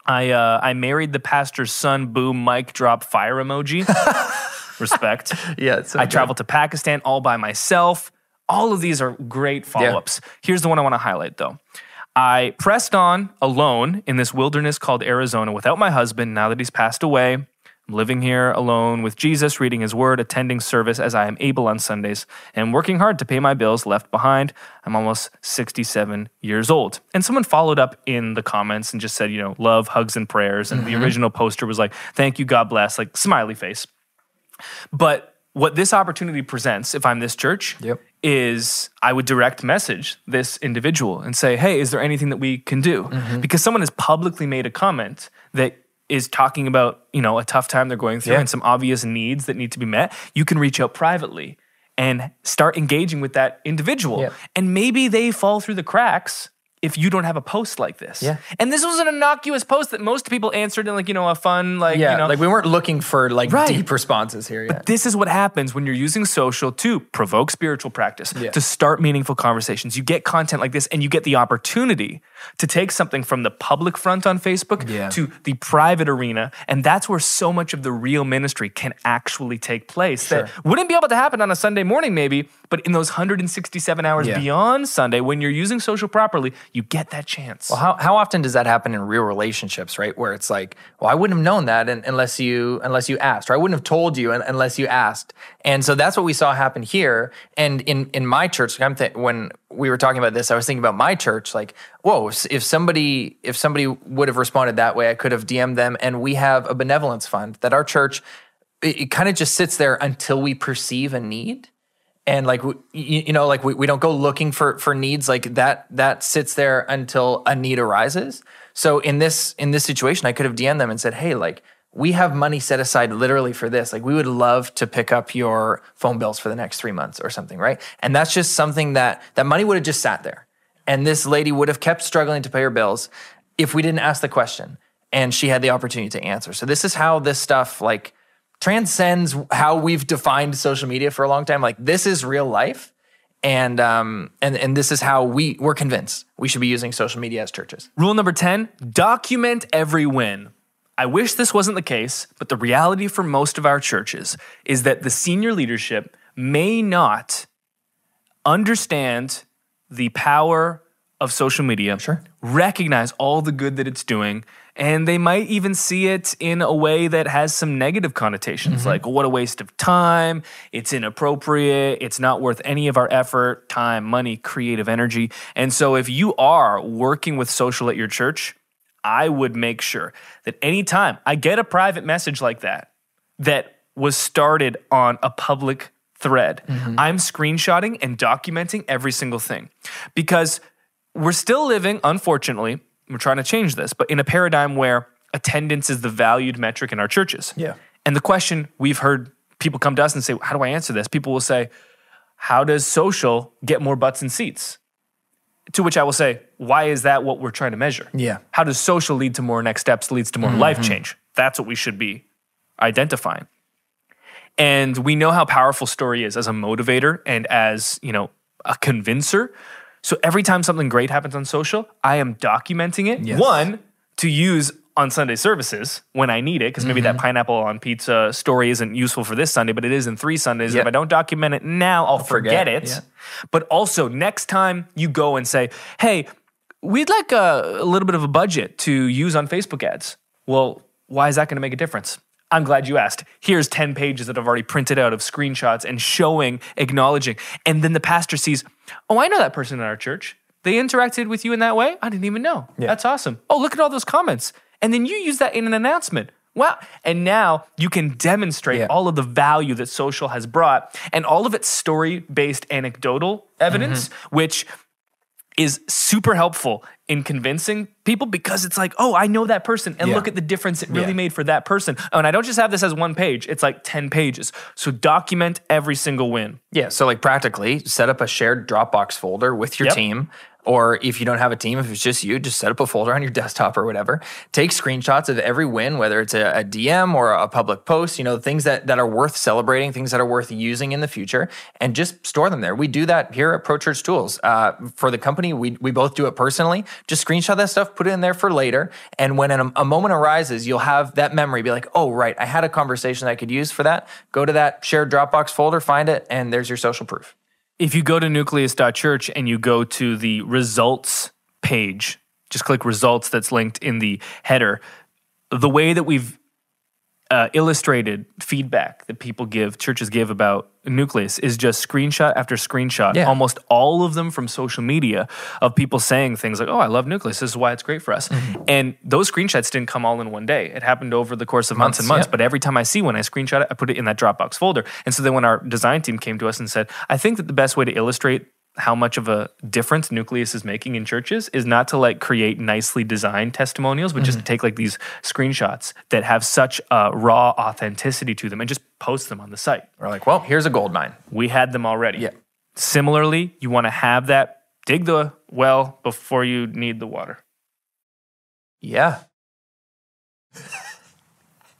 I married the pastor's son. Boom, mic drop, fire emoji. Respect. I traveled to Pakistan all by myself. All of these are great follow-ups. Here's the one I want to highlight, though. I pressed on alone in this wilderness called Arizona without my husband now that he's passed away. I'm living here alone with Jesus, reading his word, attending service as I am able on Sundays, and working hard to pay my bills left behind. I'm almost 67 years old. And someone followed up in the comments and just said, love, hugs, and prayers. And the original poster was like, thank you, God bless, like smiley face. But what this opportunity presents, if I'm this church, is I would direct message this individual and say, hey, is there anything that we can do? Because someone has publicly made a comment that is talking about, a tough time they're going through and some obvious needs that need to be met. You can reach out privately and start engaging with that individual. And maybe they fall through the cracks if you don't have a post like this? Yeah. And this was an innocuous post that most people answered in like, a fun, like, like we weren't looking for like Right. deep responses here. But this is what happens when you're using social to provoke spiritual practice, to start meaningful conversations. You get content like this and you get the opportunity to take something from the public front on Facebook to the private arena. And that's where so much of the real ministry can actually take place. That wouldn't be able to happen on a Sunday morning maybe, but in those 167 hours beyond Sunday, when you're using social properly, you get that chance. Well, how often does that happen in real relationships, right? Where it's like, well, I wouldn't have known that unless you asked, or I wouldn't have told you unless you asked. And so that's what we saw happen here. And in my church, when we were talking about this, I was thinking about my church, like, whoa, if somebody would have responded that way, I could have DM'd them. And we have a benevolence fund that our church, it kind of just sits there until we perceive a need. And like, we don't go looking for needs, like that sits there until a need arises. So in this situation, I could have DM'd them and said, hey, like, we have money set aside literally for this. Like, we would love to pick up your phone bills for the next 3 months or something, right? And that's just something that money would have just sat there. And this lady would have kept struggling to pay her bills if we didn't ask the question and she had the opportunity to answer. So this is how this stuff like transcends how we've defined social media for a long time. Like, this is real life. And this is how we're convinced we should be using social media as churches. Rule number 10, document every win. I wish this wasn't the case, but the reality for most of our churches is that the senior leadership may not understand the power of social media, recognize all the good that it's doing, and they might even see it in a way that has some negative connotations, like, what a waste of time, it's inappropriate, it's not worth any of our effort, time, money, creative energy. And so if you are working with social at your church, I would make sure that anytime I get a private message like that was started on a public thread, I'm screenshotting and documenting every single thing. Because we're still living, unfortunately, we're trying to change this, but in a paradigm where attendance is the valued metric in our churches. Yeah. And the question we've heard people come to us and say, how do I answer this? People will say, how does social get more butts in seats? To which I will say, why is that what we're trying to measure? Yeah. How does social lead to more next steps, leads to more life change? That's what we should be identifying. And we know how powerful story is as a motivator and as, a convincer. So every time something great happens on social, I am documenting it. Yes. One, to use on Sunday services when I need it, because maybe that pineapple on pizza story isn't useful for this Sunday, but it is in 3 Sundays. Yep. If I don't document it now, I'll forget it. Yeah. But also, next time you go and say, hey, we'd like a little bit of a budget to use on Facebook ads. Well, why is that going to make a difference? I'm glad you asked. Here's 10 pages that I've already printed out of screenshots and showing, acknowledging. And then the pastor sees, oh, I know that person in our church. They interacted with you in that way? I didn't even know. Yeah. That's awesome. Oh, look at all those comments. And then you use that in an announcement. Wow. And now you can demonstrate all of the value that social has brought and all of its story-based anecdotal evidence, which is super helpful in convincing people because it's like, oh, I know that person and look at the difference it really made for that person. Oh, and I don't just have this as 1 page, it's like 10 pages. So document every single win. Yeah, so like practically set up a shared Dropbox folder with your team. Or if you don't have a team, if it's just you, just set up a folder on your desktop or whatever. Take screenshots of every win, whether it's a DM or a public post, things that are worth celebrating, things that are worth using in the future, and just store them there. We do that here at Pro Church Tools. For the company, we both do it personally. Just screenshot that stuff, put it in there for later. And when a moment arises, you'll have that memory, be like, oh, right, I had a conversation I could use for that. Go to that shared Dropbox folder, find it, and there's your social proof. If you go to nucleus.church and you go to the results page, just click results that's linked in the header. The way that we've illustrated feedback that churches give about Nucleus is just screenshot after screenshot, almost all of them from social media of people saying things like, oh, I love Nucleus, this is why it's great for us. And those screenshots didn't come all in one day. It happened over the course of months and months, but every time I see one, I screenshot it, I put it in that Dropbox folder. And so then when our design team came to us and said, I think that the best way to illustrate how much of a difference Nucleus is making in churches is not to create nicely designed testimonials, but just to take these screenshots that have such raw authenticity to them and just post them on the site. We're like, well, here's a gold mine. We had them already. Yeah. Similarly, you want to have that, dig the well before you need the water. Yeah. You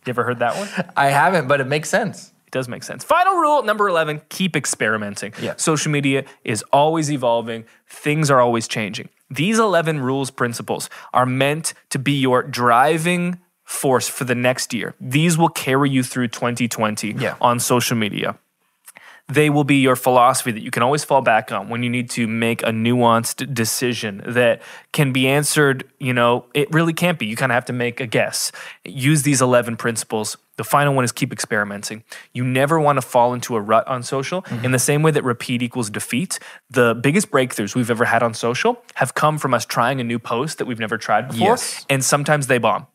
ever heard that one? I haven't, but it makes sense. It does make sense. Final rule, number 11, keep experimenting. Yeah. Social media is always evolving. Things are always changing. These 11 rules principles are meant to be your driving force for the next year. These will carry you through 2020 on social media. They will be your philosophy that you can always fall back on when you need to make a nuanced decision that can be answered, it really can't be. You kind of have to make a guess. Use these 11 principles. The final one is keep experimenting. You never want to fall into a rut on social. In the same way that repeat equals defeat, the biggest breakthroughs we've ever had on social have come from us trying a new post that we've never tried before. And sometimes they bomb.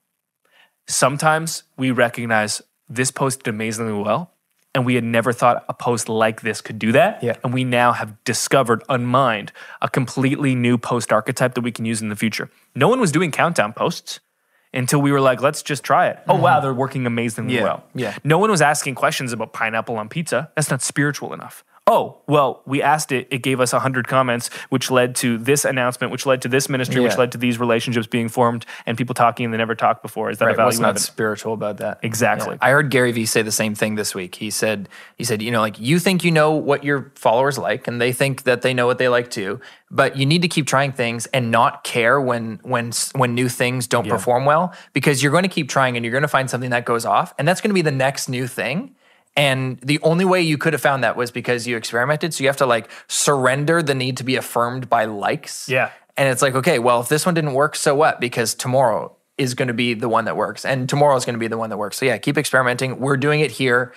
Sometimes we recognize this post did amazingly well, and we had never thought a post like this could do that. And we now have discovered, unmined, a completely new post archetype that we can use in the future. No one was doing countdown posts until we were like, let's just try it. Oh, wow, they're working amazingly well. No one was asking questions about pineapple on pizza. That's not spiritual enough. Oh, well, we asked it. It gave us 100 comments, which led to this announcement, which led to this ministry, which led to these relationships being formed and people talking and they never talked before. Is that a value? What's not spiritual about that? Exactly. I heard Gary Vee say the same thing this week. He said, you think you know what your followers like, and they think that they know what they like too, but you need to keep trying things and not care when new things don't perform well, because you're going to keep trying and you're going to find something that goes off, and that's going to be the next new thing. And the only way you could have found that was because you experimented. So you have to surrender the need to be affirmed by likes. And it's like, okay, well, if this one didn't work, so what? Because tomorrow is going to be the one that works, and tomorrow is going to be the one that works. So yeah, keep experimenting. We're doing it here,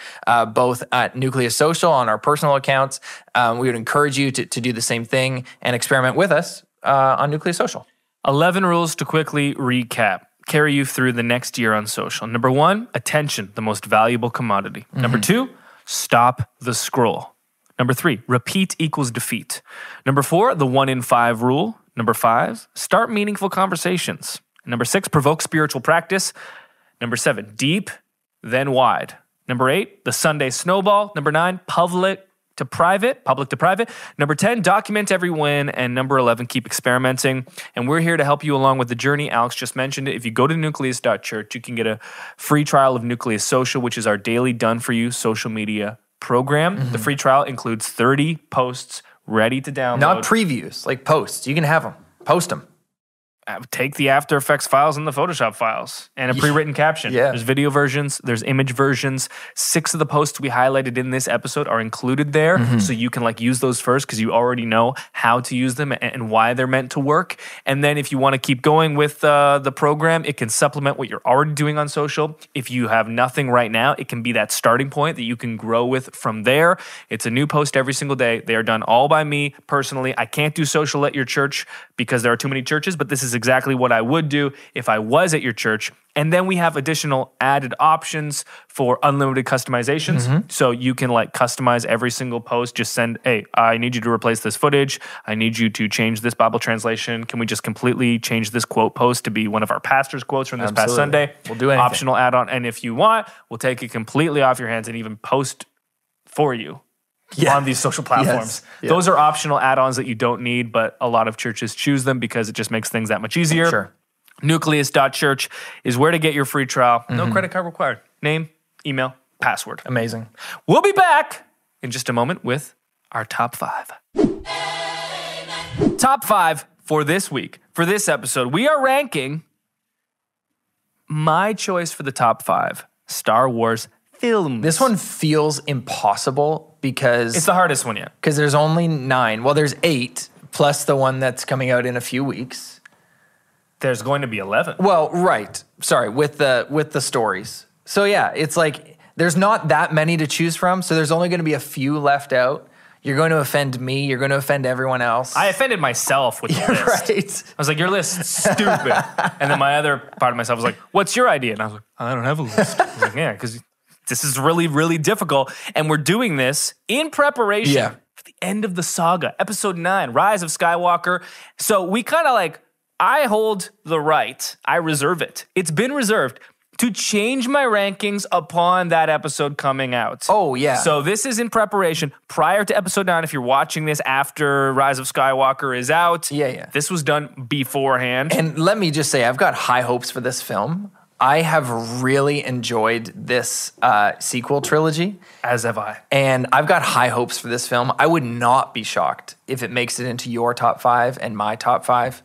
both at Nucleus Social on our personal accounts. We would encourage you to do the same thing and experiment with us on Nucleus Social. 11 rules to quickly recap. Carry you through the next year on social. Number 1, attention, the most valuable commodity. Number 2, stop the scroll. Number 3, repeat equals defeat. Number 4, the 1 in 5 rule. Number 5, start meaningful conversations. Number 6, provoke spiritual practice. Number 7, deep, then wide. Number 8, the Sunday snowball. Number 9, public to private. Number 10, document every win. And number 11, keep experimenting. And we're here to help you along with the journey. Alex just mentioned it. If you go to nucleus.church, you can get a free trial of Nucleus Social, which is our daily done-for-you social media program. The free trial includes 30 posts ready to download. Not previews, like posts. You can have them. Post them. Take the After Effects files and the Photoshop files and a pre-written caption. There's video versions, there's image versions. 6 of the posts we highlighted in this episode are included there, so you can use those first because you already know how to use them and why they're meant to work. And then if you want to keep going with the program, it can supplement what you're already doing on social. If you have nothing right now, it can be that starting point that you can grow with from there. It's a new post every single day. They are done all by me personally. I can't do social at your church because there are too many churches, but this is exactly what I would do if I was at your church. And then we have additional added options for unlimited customizations. So you can customize every single post. Just send, hey, I need you to replace this footage. I need you to change this Bible translation. Can we just completely change this quote post to be one of our pastor's quotes from this past Sunday? We'll do anything. Optional add-on. And if you want, we'll take it completely off your hands and even post for you. On these social platforms. Those are optional add-ons that you don't need, but a lot of churches choose them because it just makes things that much easier. Nucleus.church is where to get your free trial. No credit card required. Name, email, password. Amazing. We'll be back in just a moment with our top 5. Top 5 for this week. For this episode, we are ranking my choice for the top 5 Star Wars films. This one feels impossible because it's the hardest one yet. Because there's only 9. Well, there's 8 plus the one that's coming out in a few weeks. There's going to be 11. Well, right. Sorry, with the stories. So yeah, it's there's not that many to choose from, so there's only going to be a few left out. You're going to offend me. You're going to offend everyone else. I offended myself with the list. Right. I was like, your list's stupid. And then my other part of myself was like, what's your idea? And I was like, I don't have a list. I was like, yeah, because this is really, really difficult. And we're doing this in preparation for the end of the saga. Episode 9, Rise of Skywalker. So we kind of I hold the right, I reserve it. It's been reserved to change my rankings upon that episode coming out. Oh, yeah. So this is in preparation prior to episode 9. If you're watching this after Rise of Skywalker is out, this was done beforehand. And let me just say, I've got high hopes for this film. I have really enjoyed this sequel trilogy. As have I. And I've got high hopes for this film. I would not be shocked if it makes it into your top 5 and my top 5.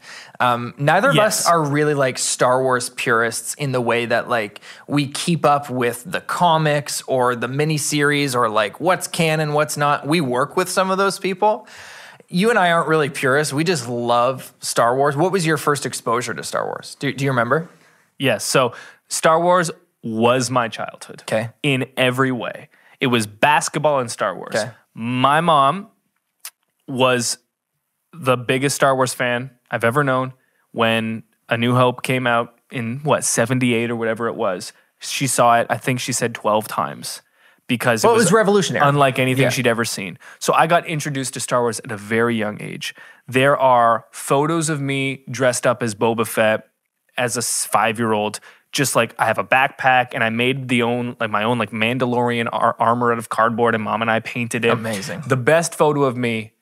Neither of us are really like Star Wars purists in the way that like we keep up with the comics or the miniseries or like what's canon, what's not. We work with some of those people. You and I aren't really purists. We just love Star Wars. What was your first exposure to Star Wars? Do you remember? Yes. So Star Wars was my childhood. Okay. In every way. It was basketball and Star Wars. Okay. My mom was the biggest Star Wars fan I've ever known. When A New Hope came out in, 78 or whatever it was, she saw it, I think she said 12 times. Because it was revolutionary. Unlike anything she'd ever seen. So I got introduced to Star Wars at a very young age. There are photos of me dressed up as Boba Fett as a 5-year-old, just like I have a backpack and I made my own Mandalorian armor out of cardboard and Mom and I painted it. Amazing. The best photo of me,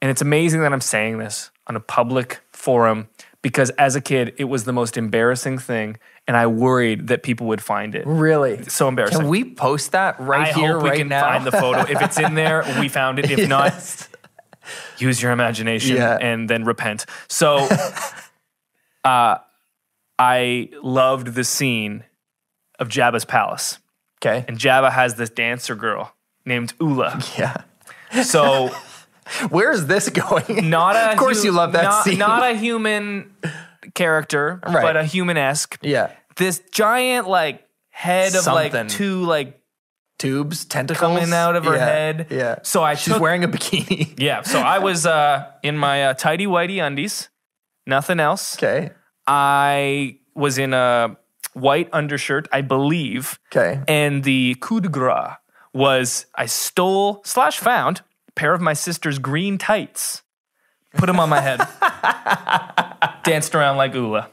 and it's amazing that I'm saying this on a public forum because as a kid, it was the most embarrassing thing and I worried that people would find it. Really? It's so embarrassing. Can we post that right here, I hope we right can now? find the photo. If it's in there, we found it. If not, use your imagination and then repent. So, I loved the scene of Jabba's palace. Okay. And Jabba has this dancer girl named Ula. Yeah. So where is this going? Of course you love that scene. Not a human character, but a human-esque. Yeah. This giant head of two tubes, tentacles coming out of her head. Yeah. So she's wearing a bikini. Yeah. So I was in my tidy whitey undies, nothing else. Okay. I was in a white undershirt, I believe. Okay. And the coup de grace was I stole/found a pair of my sister's green tights, put them on my head, danced around like Ula.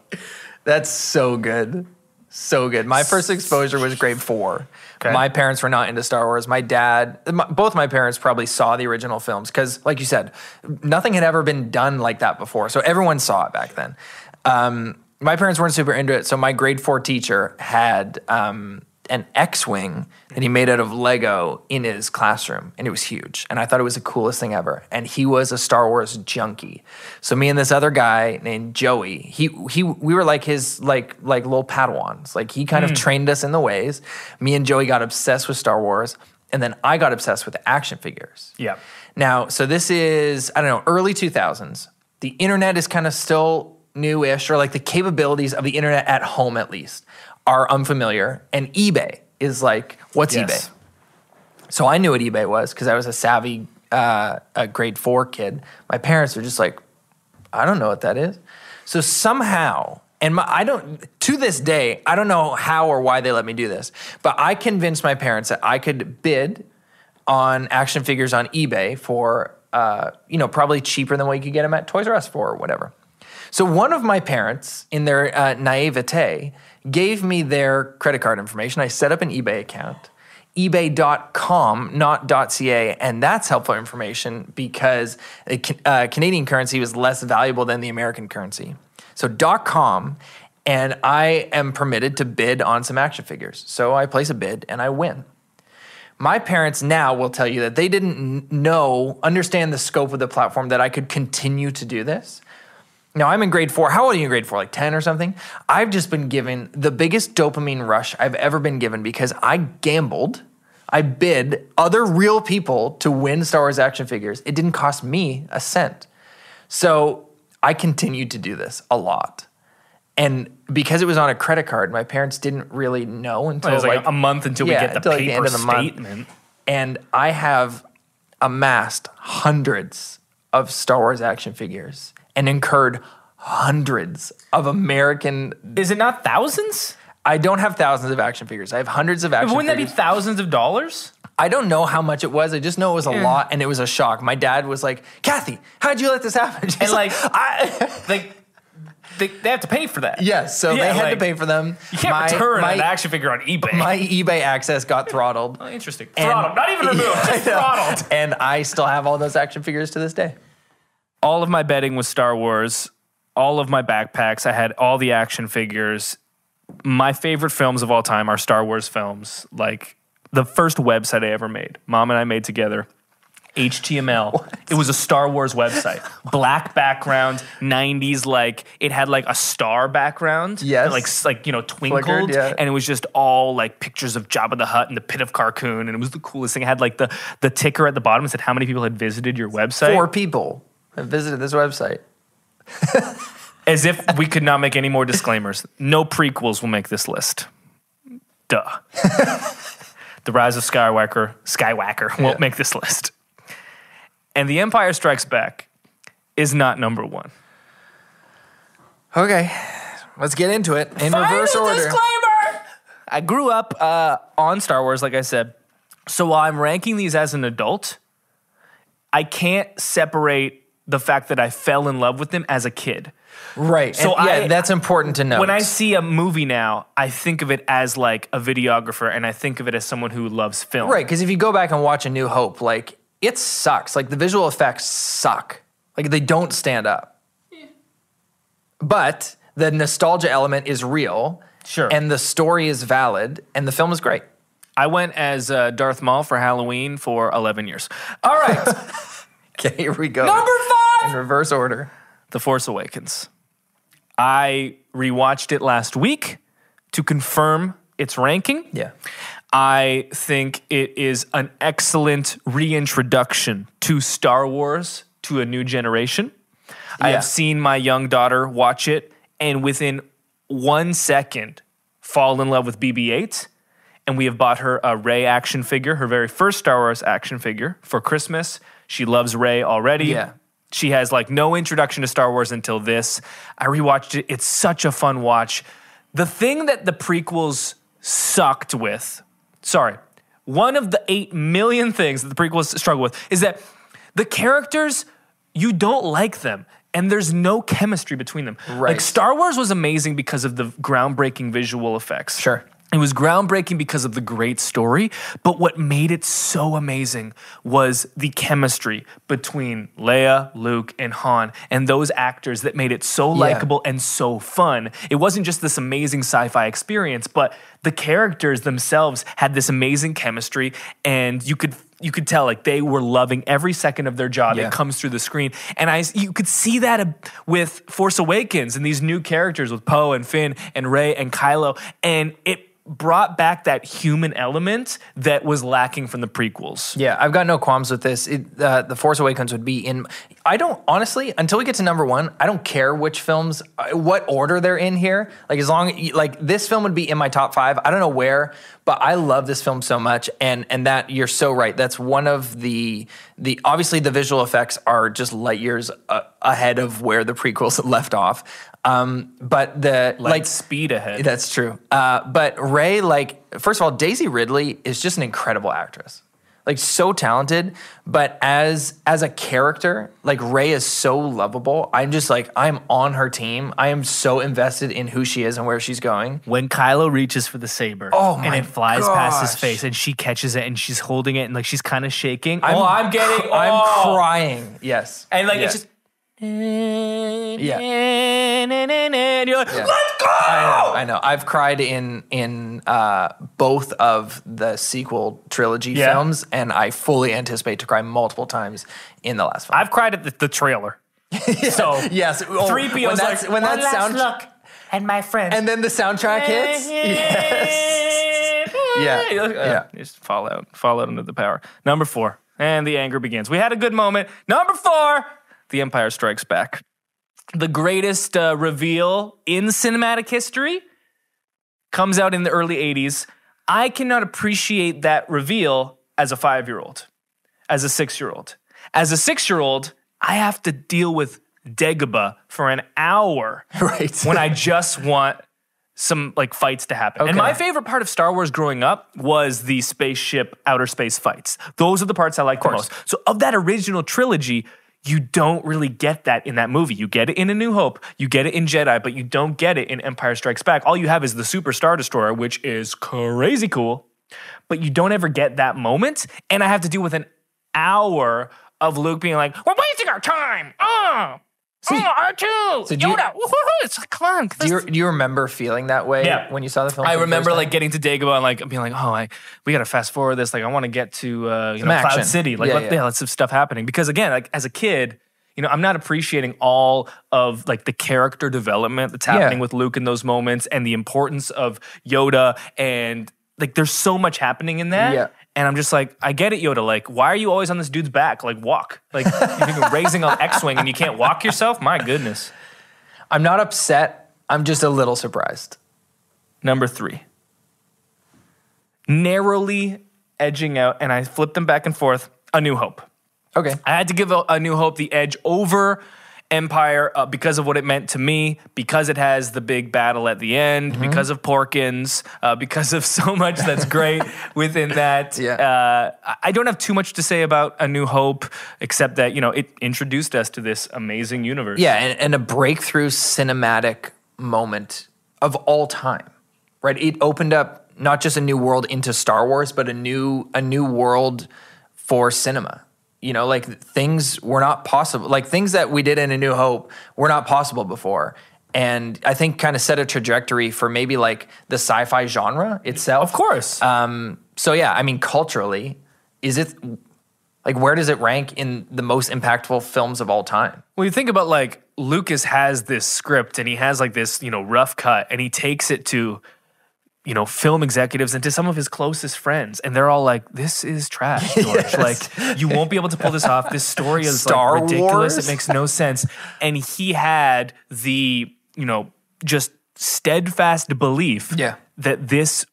That's so good. So good. My first exposure was grade 4. Okay. My parents were not into Star Wars. My dad, both my parents probably saw the original films because, like you said, nothing had ever been done like that before. So everyone saw it back then. My parents weren't super into it, so my grade 4 teacher had an X-Wing that he made out of Lego in his classroom, and it was huge. And I thought it was the coolest thing ever. And he was a Star Wars junkie. So me and this other guy named Joey, we were like his little Padawans. Like he kind of trained us in the ways. Me and Joey got obsessed with Star Wars, and then I got obsessed with action figures. Yeah. Now, so this is early 2000s. The internet is kind of still newish, or like the capabilities of the internet at home at least are unfamiliar, and eBay is like, what's eBay? So I knew what eBay was because I was a savvy a grade 4 kid. My parents are just like, I don't know what that is. So somehow, to this day, I don't know how or why they let me do this, but I convinced my parents that I could bid on action figures on eBay for, probably cheaper than what you could get them at Toys R Us for or whatever. So one of my parents, in their naivete, gave me their credit card information. I set up an eBay account, ebay.com, not .ca, and that's helpful information because Canadian currency was less valuable than the American currency. So .com, and I am permitted to bid on some action figures. So I place a bid and I win. My parents now will tell you that they didn't understand the scope of the platform that I could continue to do this. Now, I'm in grade 4. How old are you in grade 4? Like 10 or something? I've just been given the biggest dopamine rush I've ever been given because I gambled. I bid other real people to win Star Wars action figures. It didn't cost me a cent. So I continued to do this a lot. And because it was on a credit card, my parents didn't really know until it was like a month until we get the paper the end of the statement. Month. And I have amassed hundreds of Star Wars action figures and incurred hundreds of American... Is it not thousands? I don't have thousands of action figures. I have hundreds of action figures. Wouldn't that be thousands of dollars? I don't know how much it was. I just know it was a lot, and it was a shock. My dad was like, Kathy, how'd you let this happen? She's They have to pay for that. Yes, so Yeah, they had like, to pay for them. You can't return an action figure on eBay. My eBay access got throttled. Oh, interesting. Throttled. Not even removed, just throttled. And I still have all those action figures to this day. All of my bedding was Star Wars. All of my backpacks, I had all the action figures. My favorite films of all time are Star Wars films. Like the first website I ever made, Mom and I made together. HTML. What? It was a Star Wars website. Black background, 90s, like it had like a star background. Yes. That like you know, twinkled. Flickered, yeah. And it was just all like pictures of Jabba the Hutt and the Pit of Carcoon. And it was the coolest thing. It had like the ticker at the bottom that said how many people had visited your website. 4 people have visited this website. As if we could not make any more disclaimers. No prequels will make this list. Duh. The Rise of Skywalker won't make this list. And The Empire Strikes Back is not number 1. Okay, let's get into it in reverse order. Disclaimer! I grew up on Star Wars, like I said. So while I'm ranking these as an adult, I can't separate the fact that I fell in love with them as a kid. Right. So that's important to know. When I see a movie now, I think of it as like a videographer, and I think of it as someone who loves film. Right, because if you go back and watch A New Hope, like, it sucks. Like, the visual effects suck. Like, they don't stand up. Yeah. But the nostalgia element is real. Sure. And the story is valid, and the film is great. I went as Darth Maul for Halloween for 11 years. All right. Okay, here we go. Number 5! In reverse order. The Force Awakens. I rewatched it last week to confirm its ranking. Yeah. I think it is an excellent reintroduction to Star Wars to a new generation. Yeah. I have seen my young daughter watch it and within 1 second fall in love with BB-8. And we have bought her a Rey action figure, her very first Star Wars action figure for Christmas. She loves Rey already. Yeah. She has like no introduction to Star Wars until this. I rewatched it. It's such a fun watch. The thing that the prequels sucked with, one of the 8 million things that the prequels struggle with is that the characters, you don't like them. And there's no chemistry between them. Right. Like Star Wars was amazing because of the groundbreaking visual effects. Sure. It was groundbreaking because of the great story, but what made it so amazing was the chemistry between Leia, Luke, and Han, and those actors that made it so likable and so fun. It wasn't just this amazing sci-fi experience, but the characters themselves had this amazing chemistry, and you could tell like they were loving every second of their job. It comes through the screen. And you could see that with Force Awakens and these new characters with Poe and Finn and Rey and Kylo, and it brought back that human element that was lacking from the prequels. Yeah, I've got no qualms with this. The Force Awakens would be in... I don't, honestly, until we get to number 1, I don't care which films, what order they're in here. Like, as long... Like, this film would be in my top 5. I don't know where, but I love this film so much. And that, you're so right. That's one of the... Obviously, the visual effects are just light years ahead of where the prequels left off. But the... Light speed ahead. That's true. But Rey, like, first of all, Daisy Ridley is just an incredible actress. Like, so talented, but as a character, like, Rey is so lovable. I'm just like, I'm on her team. I am so invested in who she is and where she's going. When Kylo reaches for the saber and it flies past his face and she catches it and she's holding it and like she's kind of shaking. I'm crying. Yes. And like yes. it's just and you're like, let's go! I know. I've cried in both of the sequel trilogy films, and I fully anticipate to cry multiple times in the last film. I've cried at the trailer. So yes, 3PO's when that sound look and my friend, and then the soundtrack hits. Yes. Yeah. Just fall out under the power. Number 4, and the anger begins. We had a good moment. Number 4. The Empire Strikes Back. The greatest reveal in cinematic history comes out in the early 80s. I cannot appreciate that reveal as a 5-year-old, as a 6-year-old. As a 6-year-old, I have to deal with Dagobah for an hour when I just want some like fights to happen. Okay. And my favorite part of Star Wars growing up was the spaceship outer space fights. Those are the parts I liked the most. So of that original trilogy, you don't really get that in that movie. You get it in A New Hope, you get it in Jedi, but you don't get it in Empire Strikes Back. All you have is the Super Star Destroyer, which is crazy cool, but you don't ever get that moment. And I have to deal with an hour of Luke being like, we're wasting our time. R2, Yoda, woohoo! It's like, come on. Do you remember feeling that way when you saw the film? I remember like getting to Dagobah and like being like, we got to fast forward this. Like, I want to get to Cloud City. Like, let's have stuff happening. Because again, like as a kid, I'm not appreciating all of like the character development that's happening with Luke in those moments and the importance of Yoda, and like there's so much happening in that. Yeah. And I'm just like, I get it, Yoda. Like, why are you always on this dude's back? Like, walk. Like, you're raising an X-Wing and you can't walk yourself? My goodness. I'm not upset. I'm just a little surprised. Number 3. Narrowly edging out, and I flipped them back and forth, A New Hope. Okay. I had to give A New Hope the edge over Empire because of what it meant to me, because it has the big battle at the end, because of Porkins, because of so much that's great within that. I don't have too much to say about A New Hope, except that, it introduced us to this amazing universe. Yeah, and a breakthrough cinematic moment of all time, right? It opened up not just a new world into Star Wars, but a new world for cinema. Like things were not possible. Like things that we did in A New Hope were not possible before. And I think kind of set a trajectory for maybe like the sci-fi genre itself. Of course. So yeah, I mean, culturally, is it, like where does it rank in the most impactful films of all time? Well, you think about like Lucas has this script and he has like this, rough cut, and he takes it to film executives and to some of his closest friends. And they're all like, this is trash, George. Like, you won't be able to pull this off. This story is Star like ridiculous. Wars? It makes no sense. And he had the, just steadfast belief that this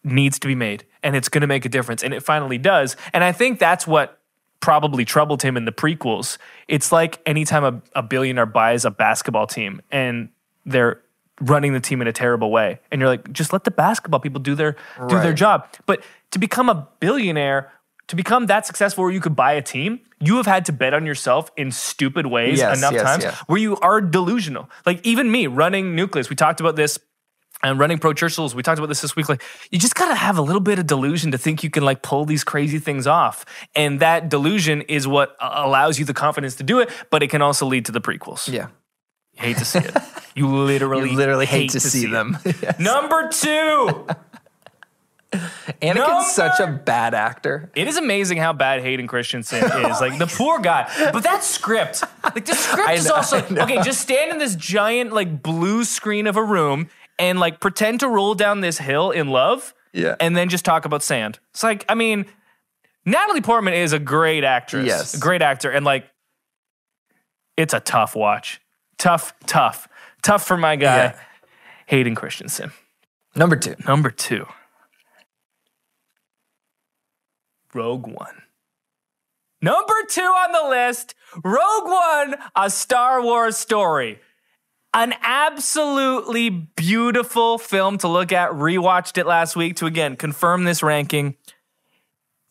needs to be made and it's going to make a difference. And it finally does. And I think that's what probably troubled him in the prequels. It's like anytime a billionaire buys a basketball team and they're running the team in a terrible way, and you're like, just let the basketball people do their job. But to become a billionaire, to become that successful where you could buy a team, you have had to bet on yourself in stupid ways enough times where you are delusional. Like even me running Nucleus, we talked about this, and running Pro Churchill's, we talked about this week. Like, you just gotta have a little bit of delusion to think you can like pull these crazy things off, and that delusion is what allows you the confidence to do it. But it can also lead to the prequels. Yeah. You hate to see it. You literally hate to see them. Yes. Number 2. Anakin's such a bad actor. It is amazing how bad Hayden Christensen is. Like, the poor guy. But that script, like, the script is also, okay, just stand in this giant, like, blue screen of a room and, like, pretend to roll down this hill in love and then just talk about sand. It's like, I mean, Natalie Portman is a great actress. Yes. A great actor. And, like, it's a tough watch. Tough for my guy, Hayden Christensen. Number 2. Rogue One. Number 2 on the list, Rogue One, A Star Wars Story. An absolutely beautiful film to look at. Rewatched it last week to, again, confirm this ranking.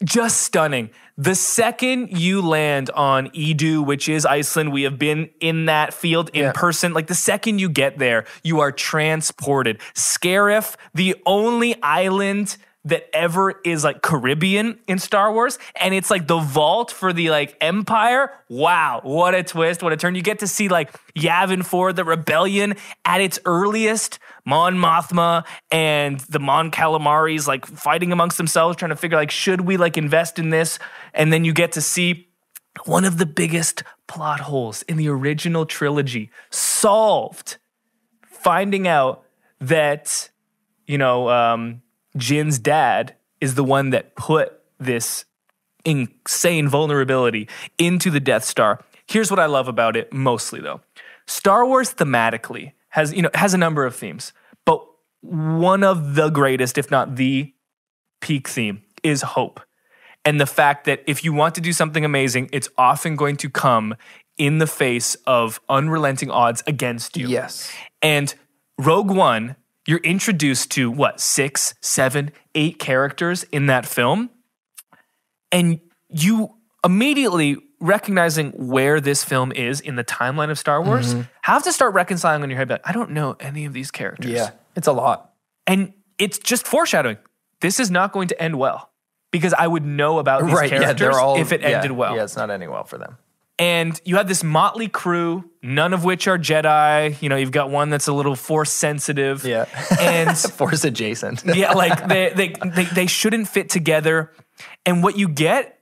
Just stunning. The second you land on Edu, which is Iceland, we have been in that field in person. Like the second you get there, you are transported. Scarif, the only island that ever is like Caribbean in Star Wars, and it's like the vault for the like Empire. Wow, what a twist, what a turn. You get to see like Yavin 4, the rebellion at its earliest, Mon Mothma and the Mon Calamaris like fighting amongst themselves, trying to figure like, should we like invest in this? And then you get to see one of the biggest plot holes in the original trilogy solved, finding out that, Jin's dad is the one that put this insane vulnerability into the Death Star. Here's what I love about it mostly, though. Star Wars thematically has a number of themes, but one of the greatest, if not the peak theme, is hope. And the fact that if you want to do something amazing, it's often going to come in the face of unrelenting odds against you. Yes. And Rogue One, you're introduced to, 6, 7, 8 characters in that film. And you immediately recognizing where this film is in the timeline of Star Wars, have to start reconciling on your head, like, I don't know any of these characters. Yeah, it's a lot. And it's just foreshadowing. This is not going to end well because I would know about these characters if it ended well. Yeah, it's not ending well for them. And you have this motley crew, none of which are Jedi. You know, you've got one that's a little Force sensitive. Yeah. And Force adjacent. yeah, like they shouldn't fit together. And what you get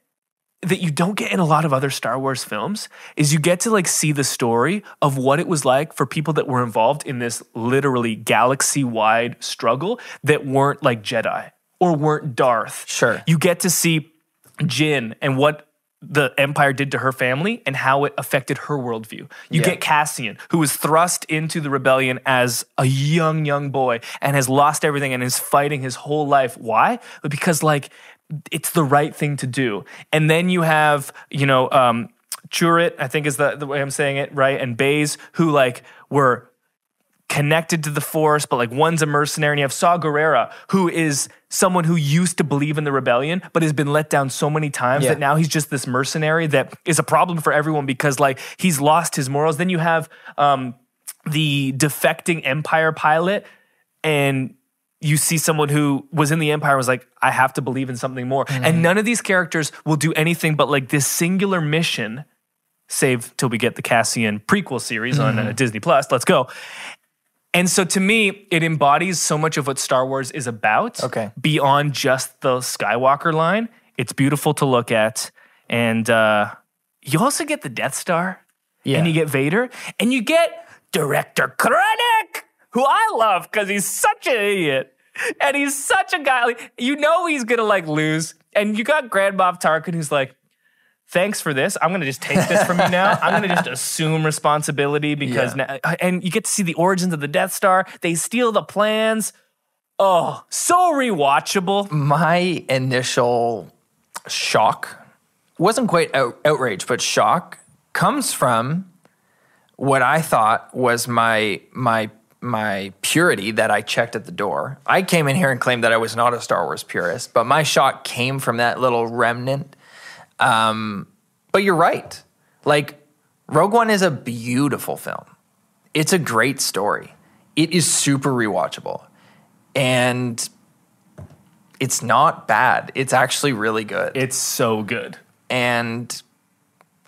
that you don't get in a lot of other Star Wars films is you get to like see the story of what it was like for people that were involved in this literally galaxy-wide struggle that weren't like Jedi or weren't Darth. Sure. You get to see Jyn and what the Empire did to her family and how it affected her worldview. You get Cassian, who was thrust into the rebellion as a young boy and has lost everything and is fighting his whole life. Why? Because like it's the right thing to do. And then you have, Chirrut, I think is the way I'm saying it, right? And Baze, who like were connected to the Force, but like one's a mercenary. And you have Saw Gerrera, who is someone who used to believe in the rebellion, but has been let down so many times that now he's just this mercenary that is a problem for everyone because like he's lost his morals. Then you have the defecting Empire pilot, and you see someone who was in the Empire was like, I have to believe in something more. And none of these characters will do anything but like this singular mission, save till we get the Cassian prequel series on Disney Plus. Let's go. And so to me, it embodies so much of what Star Wars is about beyond just the Skywalker line. It's beautiful to look at. And you also get the Death Star, and you get Vader, and you get Director Krennic, who I love because he's such an idiot. And he's such a guy, like, you know he's going to like lose. And you got Grand Moff Tarkin who's like, thanks for this. I'm going to just take this from you now. I'm going to just assume responsibility because now, and you get to see the origins of the Death Star. They steal the plans. Oh, so rewatchable. My initial shock wasn't quite outrage, but shock comes from what I thought was my purity that I checked at the door. I came in here and claimed that I was not a Star Wars purist, but my shock came from that little remnant. But you're right. Like, Rogue One is a beautiful film. It's a great story. It is super rewatchable. And it's not bad. It's actually really good. It's so good. And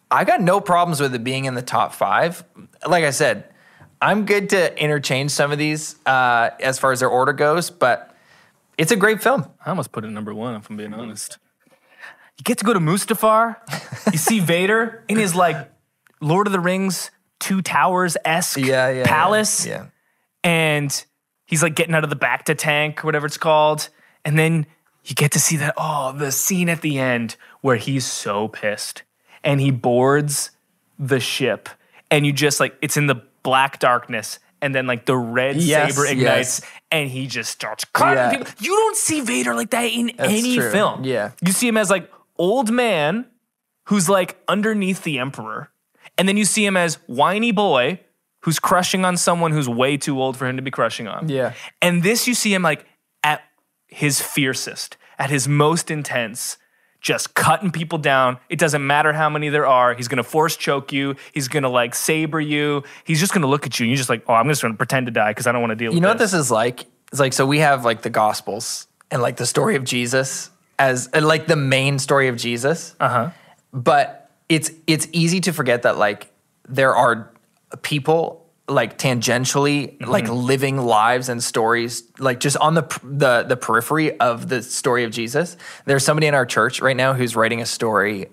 I got no problems with it being in the top 5. Like I said, I'm good to interchange some of these as far as their order goes, but it's a great film. I almost put it number 1, if I'm being honest. You get to go to Mustafar. You see Vader in his like Lord of the Rings Two Towers-esque palace. Yeah. And he's like getting out of the Bacta tank, whatever it's called. And then you get to see that, the scene at the end where he's so pissed. And he boards the ship. And you just like, it's in the black darkness. And then like the red saber ignites and he just starts cutting people. You don't see Vader like that in any film. Yeah. You see him as like old man who's like underneath the Emperor. And then you see him as whiny boy who's crushing on someone who's way too old for him to be crushing on. Yeah. And this you see him like at his fiercest, at his most intense, just cutting people down. It doesn't matter how many there are. He's going to force choke you. He's going to like saber you. He's just going to look at you and you're just like, I'm just going to pretend to die because I don't want to deal with this. You know what this is like? It's like, so we have like the Gospels and like the story of Jesus as like the main story of Jesus. But it's easy to forget that like there are people like tangentially like living lives and stories like just on the periphery of the story of Jesus. There's somebody in our church right now who's writing a story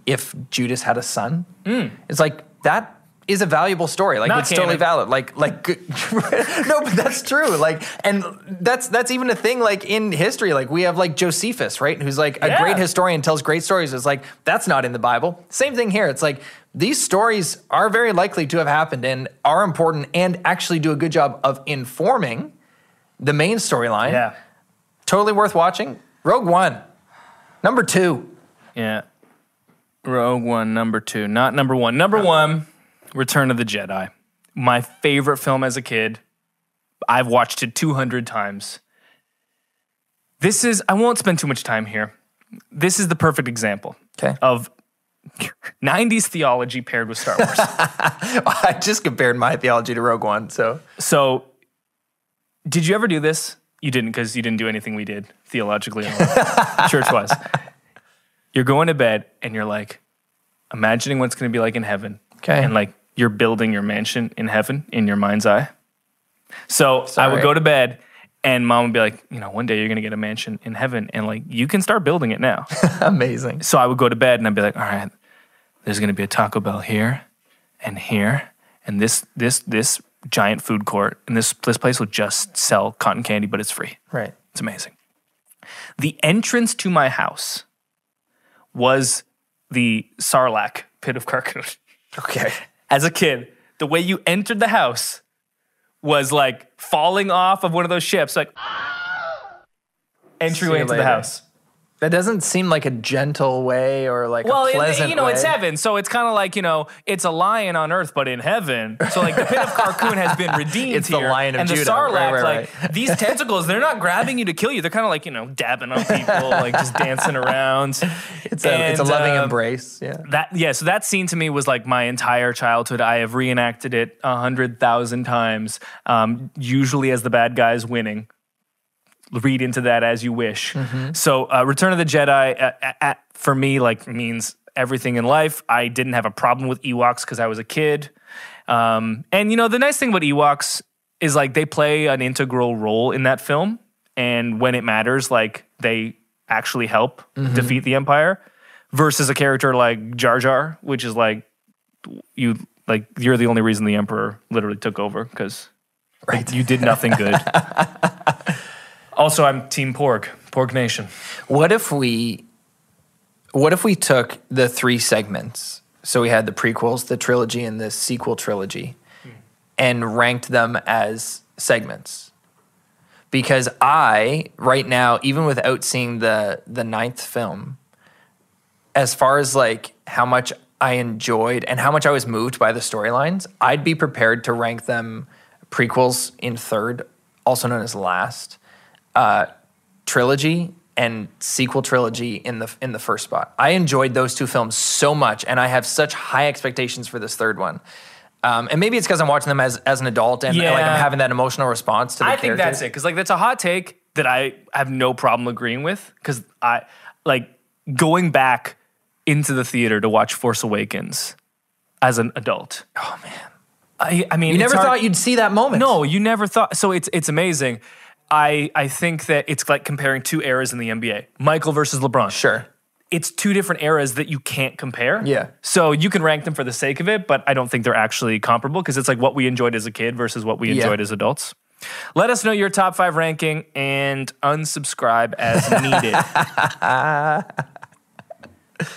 if Judas had a son. It's like that is a valuable story. Like, it's totally valid. Like no, but that's true. Like, and that's even a thing. Like in history, like we have like Josephus, right? Who's like a great historian, tells great stories. It's like that's not in the Bible. Same thing here. It's like these stories are very likely to have happened and are important and actually do a good job of informing the main storyline. Yeah, totally worth watching. Rogue One, number 2. Yeah, Rogue One, number 2, not number 1. Number 1. Return of the Jedi. My favorite film as a kid. I've watched it 200 times. I won't spend too much time here. This is the perfect example of 90s theology paired with Star Wars. I just compared my theology to Rogue One, so. So, did you ever do this? You didn't, because you didn't do anything we did theologically or church-wise. You're going to bed, and you're like, imagining what's going to be like in heaven. Okay. And like, you're building your mansion in heaven in your mind's eye. So, I would go to bed, and mom would be like, one day you're going to get a mansion in heaven, and like, you can start building it now. Amazing. So I would go to bed, and I'd be like, all right, there's going to be a Taco Bell here, and this giant food court, and this place will just sell cotton candy, but it's free. Right. It's amazing. The entrance to my house was the Sarlacc pit of Carcoon. Okay. As a kid, the way you entered the house was like falling off of one of those ships, like entryway into the house. That doesn't seem like a gentle way or like a pleasant way. It's heaven, so it's kind of like, it's a lion on earth, but in heaven. So like the pit of Carcoon has been redeemed. It's here. the Lion of and Judah. And the Sarlacc, right. these tentacles, they're not grabbing you to kill you. They're kind of like, dabbing on people, like just dancing around. It's a loving embrace. Yeah. So that scene to me was like my entire childhood. I have reenacted it 100,000 times, usually as the bad guys winning. Read into that as you wish. Mm-hmm. So Return of the Jedi, for me, means everything in life. I didn't have a problem with Ewoks because I was a kid. And, the nice thing about Ewoks is, they play an integral role in that film. And when it matters, they actually help defeat the Empire. Versus a character like Jar Jar, which is, you're the only reason the Emperor literally took over because you did nothing good. Also, I'm Team Porg Nation. What if we took the 3 segments? So we had the prequels, the trilogy, and the sequel trilogy, and ranked them as segments. Because right now, even without seeing the 9th film, as far as how much I enjoyed and how much I was moved by the storylines, I'd be prepared to rank them prequels in 3rd, also known as last. Trilogy and sequel trilogy in the first spot. I enjoyed those 2 films so much, and I have such high expectations for this 3rd one. And maybe it's because I'm watching them as an adult, and I'm having that emotional response to the characters. I think that's it, because that's a hot take that I have no problem agreeing with, because I going back into the theater to watch Force Awakens as an adult. Oh man, I mean, you never thought you'd see that moment. No, you never thought. So it's amazing. I think that it's like comparing 2 eras in the NBA. Michael versus LeBron. Sure. It's 2 different eras that you can't compare. Yeah. So you can rank them for the sake of it, but I don't think they're actually comparable because it's like what we enjoyed as a kid versus what we enjoyed as adults. Let us know your top 5 ranking and unsubscribe as needed.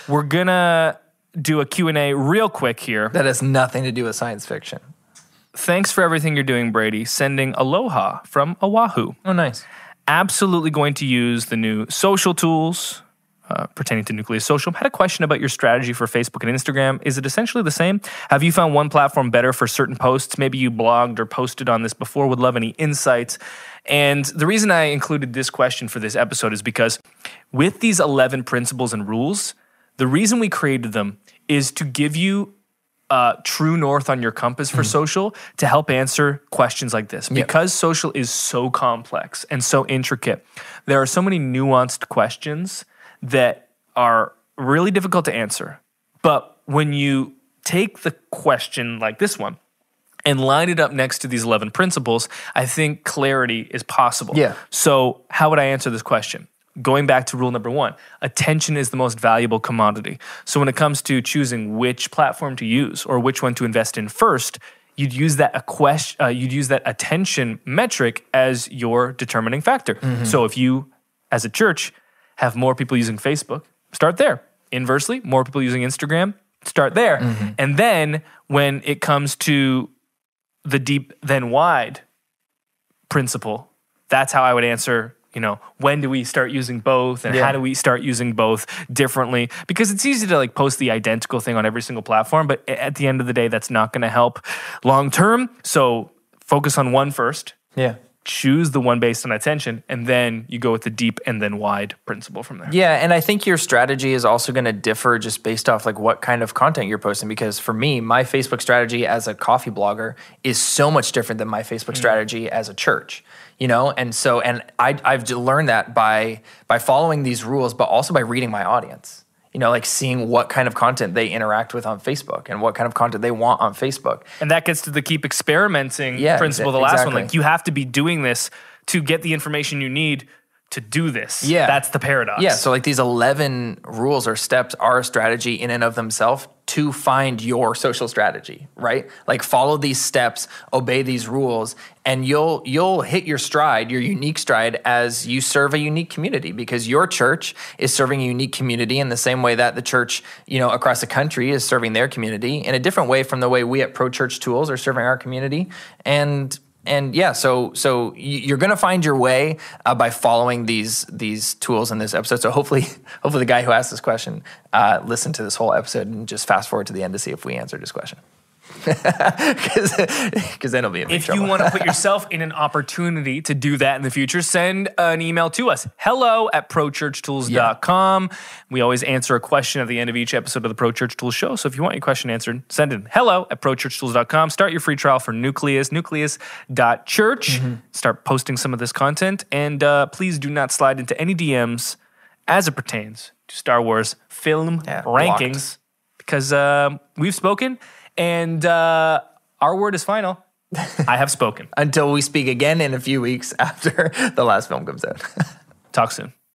We're going to do a Q&A real quick here. That has nothing to do with science fiction. Thanks for everything you're doing, Brady. Sending aloha from Oahu. Oh, nice. Absolutely going to use the new social tools pertaining to Nucleus Social. Had a question about your strategy for Facebook and Instagram. Is it essentially the same? Have you found one platform better for certain posts? Maybe you blogged or posted on this before. Would love any insights. And the reason I included this question for this episode is because with these 11 principles and rules, the reason we created them is to give you true north on your compass for social to help answer questions like this. Because social is so complex and so intricate, there are so many nuanced questions that are really difficult to answer. But when you take the question like this one and line it up next to these 11 principles, I think clarity is possible. Yeah. So how would I answer this question? Going back to rule number 1, attention is the most valuable commodity. So when it comes to choosing which platform to use or which one to invest in first, you'd use that attention metric as your determining factor. So if you, as a church, have more people using Facebook, start there. Inversely, more people using Instagram, start there. And then when it comes to the deep then wide principle, that's how I would answer, when do we start using both and how do we start using both differently? Because it's easy to post the identical thing on every single platform, but at the end of the day, that's not going to help long term. So focus on one first. Yeah. choose the one based on attention, and then you go with the deep and then wide principle from there. Yeah, and I think your strategy is also going to differ just based off like what kind of content you're posting. Because for me, my Facebook strategy as a coffee blogger is so much different than my Facebook strategy as a church. And I've learned that by following these rules, but also by reading my audience. Like seeing what kind of content they interact with on Facebook and what kind of content they want on Facebook. And that gets to the keep experimenting principle, the last one. Like you have to be doing this to get the information you need to do this. Yeah. That's the paradox. Yeah, so like these 11 rules or steps are a strategy in and of themselves to find your social strategy, right? Like follow these steps, obey these rules, and you'll hit your stride, your unique stride as you serve a unique community, because your church is serving a unique community in the same way that the church, across the country is serving their community in a different way from the way we at Pro Church Tools are serving our community. And yeah, so you're going to find your way by following these tools in this episode. So hopefully the guy who asked this question listened to this whole episode and just fast forward to the end to see if we answered his question. Because then it'll be in big If trouble. you want to put yourself in an opportunity to do that in the future, send an email to us, hello@prochurchtools.com. We always answer a question at the end of each episode of the Pro Church Tools show. So if you want your question answered, send it hello@prochurchtools.com. Start your free trial for Nucleus, nucleus.church. Start posting some of this content. And please do not slide into any DMs as it pertains to Star Wars film rankings. Because we've spoken. And our word is final. I have spoken. Until we speak again in a few weeks after the last film comes out. Talk soon.